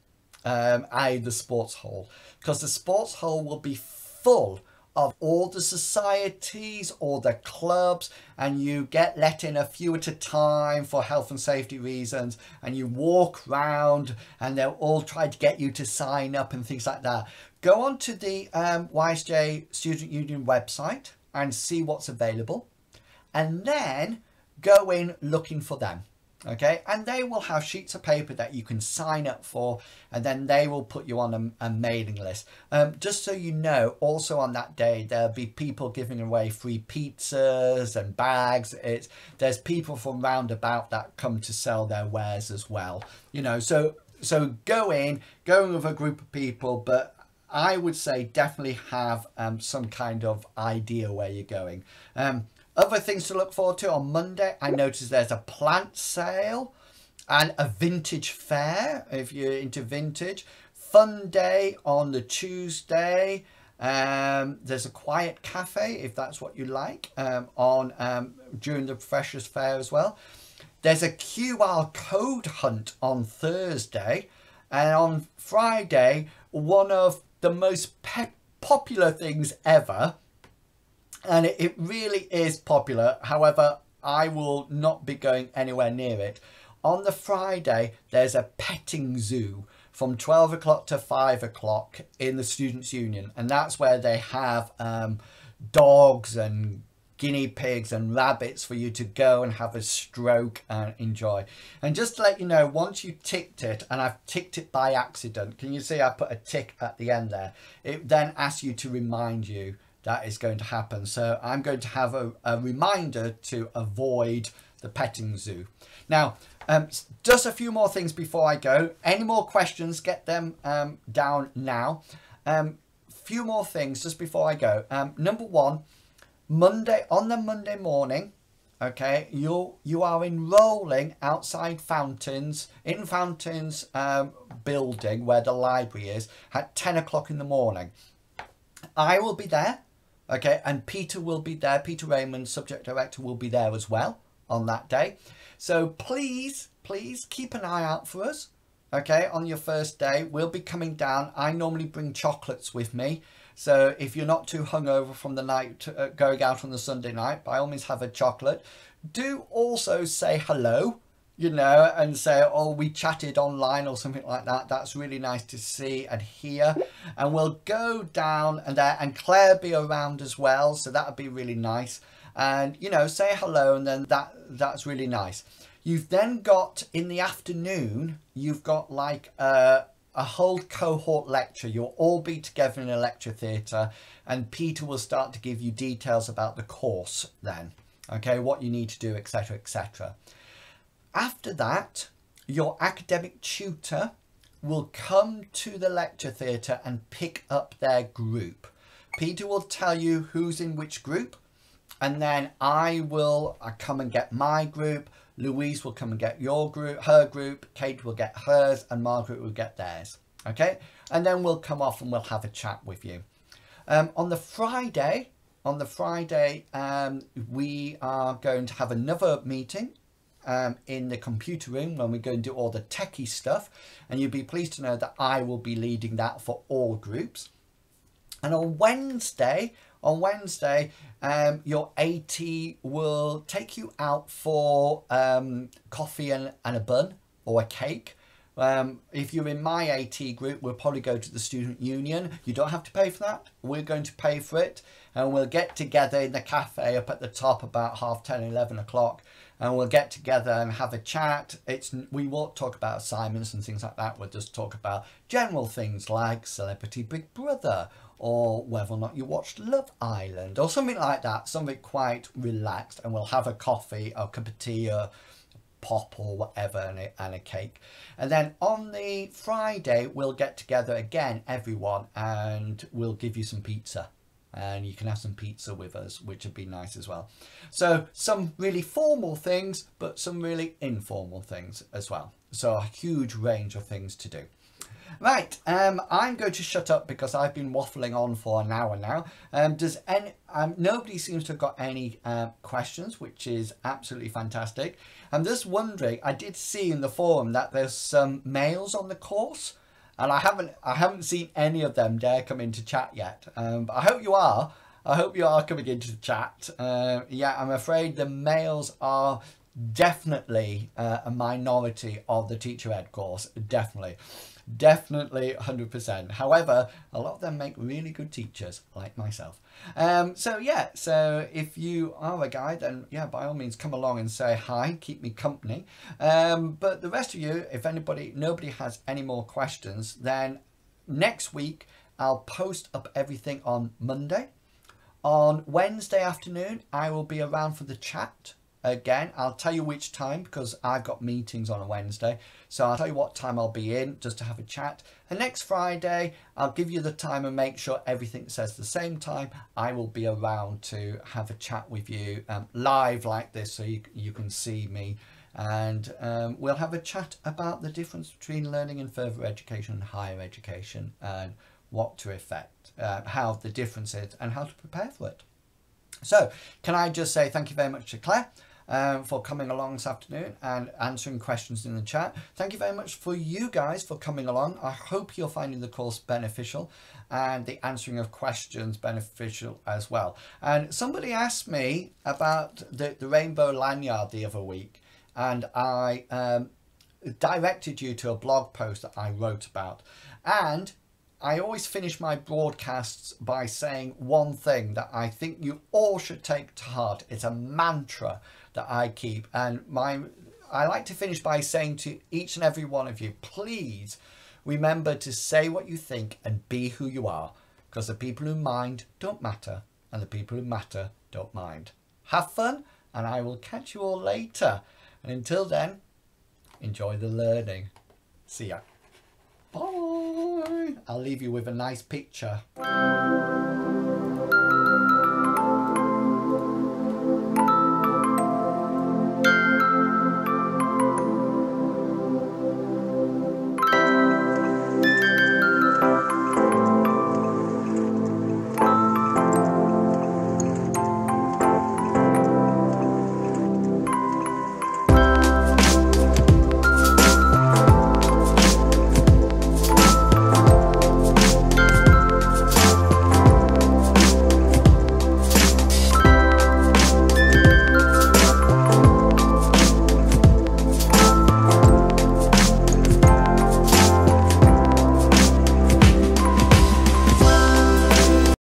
i.e. the sports hall, because the sports hall will be full of all the societies, all the clubs, and you get let in a few at a time for health and safety reasons, and you walk round and they'll all try to get you to sign up and things like that. Go on to the YSJ Student Union website and see what's available, and then go in looking for them. Okay, and they will have sheets of paper that you can sign up for, and then they will put you on a mailing list. Just so you know, also on that day there'll be people giving away free pizzas and bags. There's people from round about that come to sell their wares as well, you know, so go in with a group of people, but I would say definitely have some kind of idea where you're going. Other things to look forward to on Monday, I noticed there's a plant sale and a vintage fair if you're into vintage. Fun day on the Tuesday. There's a quiet cafe if that's what you like during the Freshers Fair as well. There's a QR code hunt on Thursday, and on Friday, one of the most popular things ever, and it really is popular. However, I will not be going anywhere near it. On the Friday, there's a petting zoo from 12 o'clock to 5 o'clock in the Students' Union, and that's where they have dogs and guinea pigs and rabbits for you to go and have a stroke and enjoy. And just to let you know, once you ticked it, and I've ticked it by accident, can you see I put a tick at the end there? It then asks you to remind you that is going to happen. So I'm going to have a reminder to avoid the petting zoo. Now, just a few more things before I go. Any more questions, get them down now. Few more things just before I go. Number one, on the Monday morning, okay, you are enrolling outside Fountains, in Fountains building where the library is, at 10 o'clock in the morning. I will be there, okay, and Peter will be there. Peter Raymond, subject director, will be there as well on that day. So please keep an eye out for us, okay, on your first day. We'll be coming down. I normally bring chocolates with me. So if you're not too hungover from the night going out on the Sunday night, by all means have a chocolate. Do also say hello, you know, and say, oh, we chatted online or something like that. That's really nice to see and hear. And we'll go down and there, and Claire be around as well. So that would be really nice. And, you know, say hello, and then that's really nice. You've then got, in the afternoon, you've got like a whole cohort lecture. You'll all be together in a lecture theatre, and Peter will start to give you details about the course then, okay, what you need to do, etc, etc. After that, your academic tutor will come to the lecture theatre and pick up their group. Peter will tell you who's in which group, and then I come and get my group. Louise will come and get her group, Kate will get hers, and Margaret will get theirs. Okay, and then we'll come off and we'll have a chat with you. On the Friday, we are going to have another meeting in the computer room when we're going to do all the techie stuff, and you'll be pleased to know that I will be leading that for all groups. And on Wednesday, your AT will take you out for coffee and a bun or a cake. If you're in my AT group, we'll probably go to the student union. You don't have to pay for that. We're going to pay for it, and we'll get together in the cafe up at the top about 10:30, 11 o'clock, and we'll get together and have a chat. We won't talk about assignments and things like that. We'll just talk about general things like Celebrity Big Brother, or whether or not you watched Love Island or something like that, something quite relaxed, and we'll have a coffee, a cup of tea, or pop or whatever, and a cake. And then on the Friday we'll get together again, everyone, and we'll give you some pizza, and you can have some pizza with us, which would be nice as well. So some really formal things, but some really informal things as well. So a huge range of things to do. Right, I'm going to shut up because I've been waffling on for an hour now. Nobody seems to have got any questions, which is absolutely fantastic. I'm just wondering, I did see in the forum that there's some males on the course, and I haven't seen any of them dare come into chat yet. But I hope you are. I hope you are coming into the chat. Yeah, I'm afraid the males are definitely a minority of the teacher ed course. Definitely 100%. However, a lot of them make really good teachers, like myself. So yeah, so if you are a guy, then yeah, by all means come along and say hi, keep me company. But the rest of you, if nobody has any more questions, then next week I'll post up everything on Monday. On Wednesday afternoon, I will be around for the chat. Again, I'll tell you which time because I've got meetings on a Wednesday. So I'll tell you what time I'll be in just to have a chat. And next Friday, I'll give you the time and make sure everything says the same time. I will be around to have a chat with you live like this, so you can see me. And we'll have a chat about the difference between learning in further education and higher education, and what to expect, how the difference is, and how to prepare for it. So can I just say thank you very much to Claire for coming along this afternoon and answering questions in the chat. Thank you very much for you guys for coming along. I hope you're finding the course beneficial and the answering of questions beneficial as well. And somebody asked me about the rainbow lanyard the other week, and I directed you to a blog post that I wrote about. And I always finish my broadcasts by saying one thing that I think you all should take to heart. It's a mantra that I keep, and I like to finish by saying to each and every one of you, please remember to say what you think and be who you are, because the people who mind don't matter, and the people who matter don't mind. Have fun, and I will catch you all later. And until then, enjoy the learning. See ya. Bye. I'll leave you with a nice picture.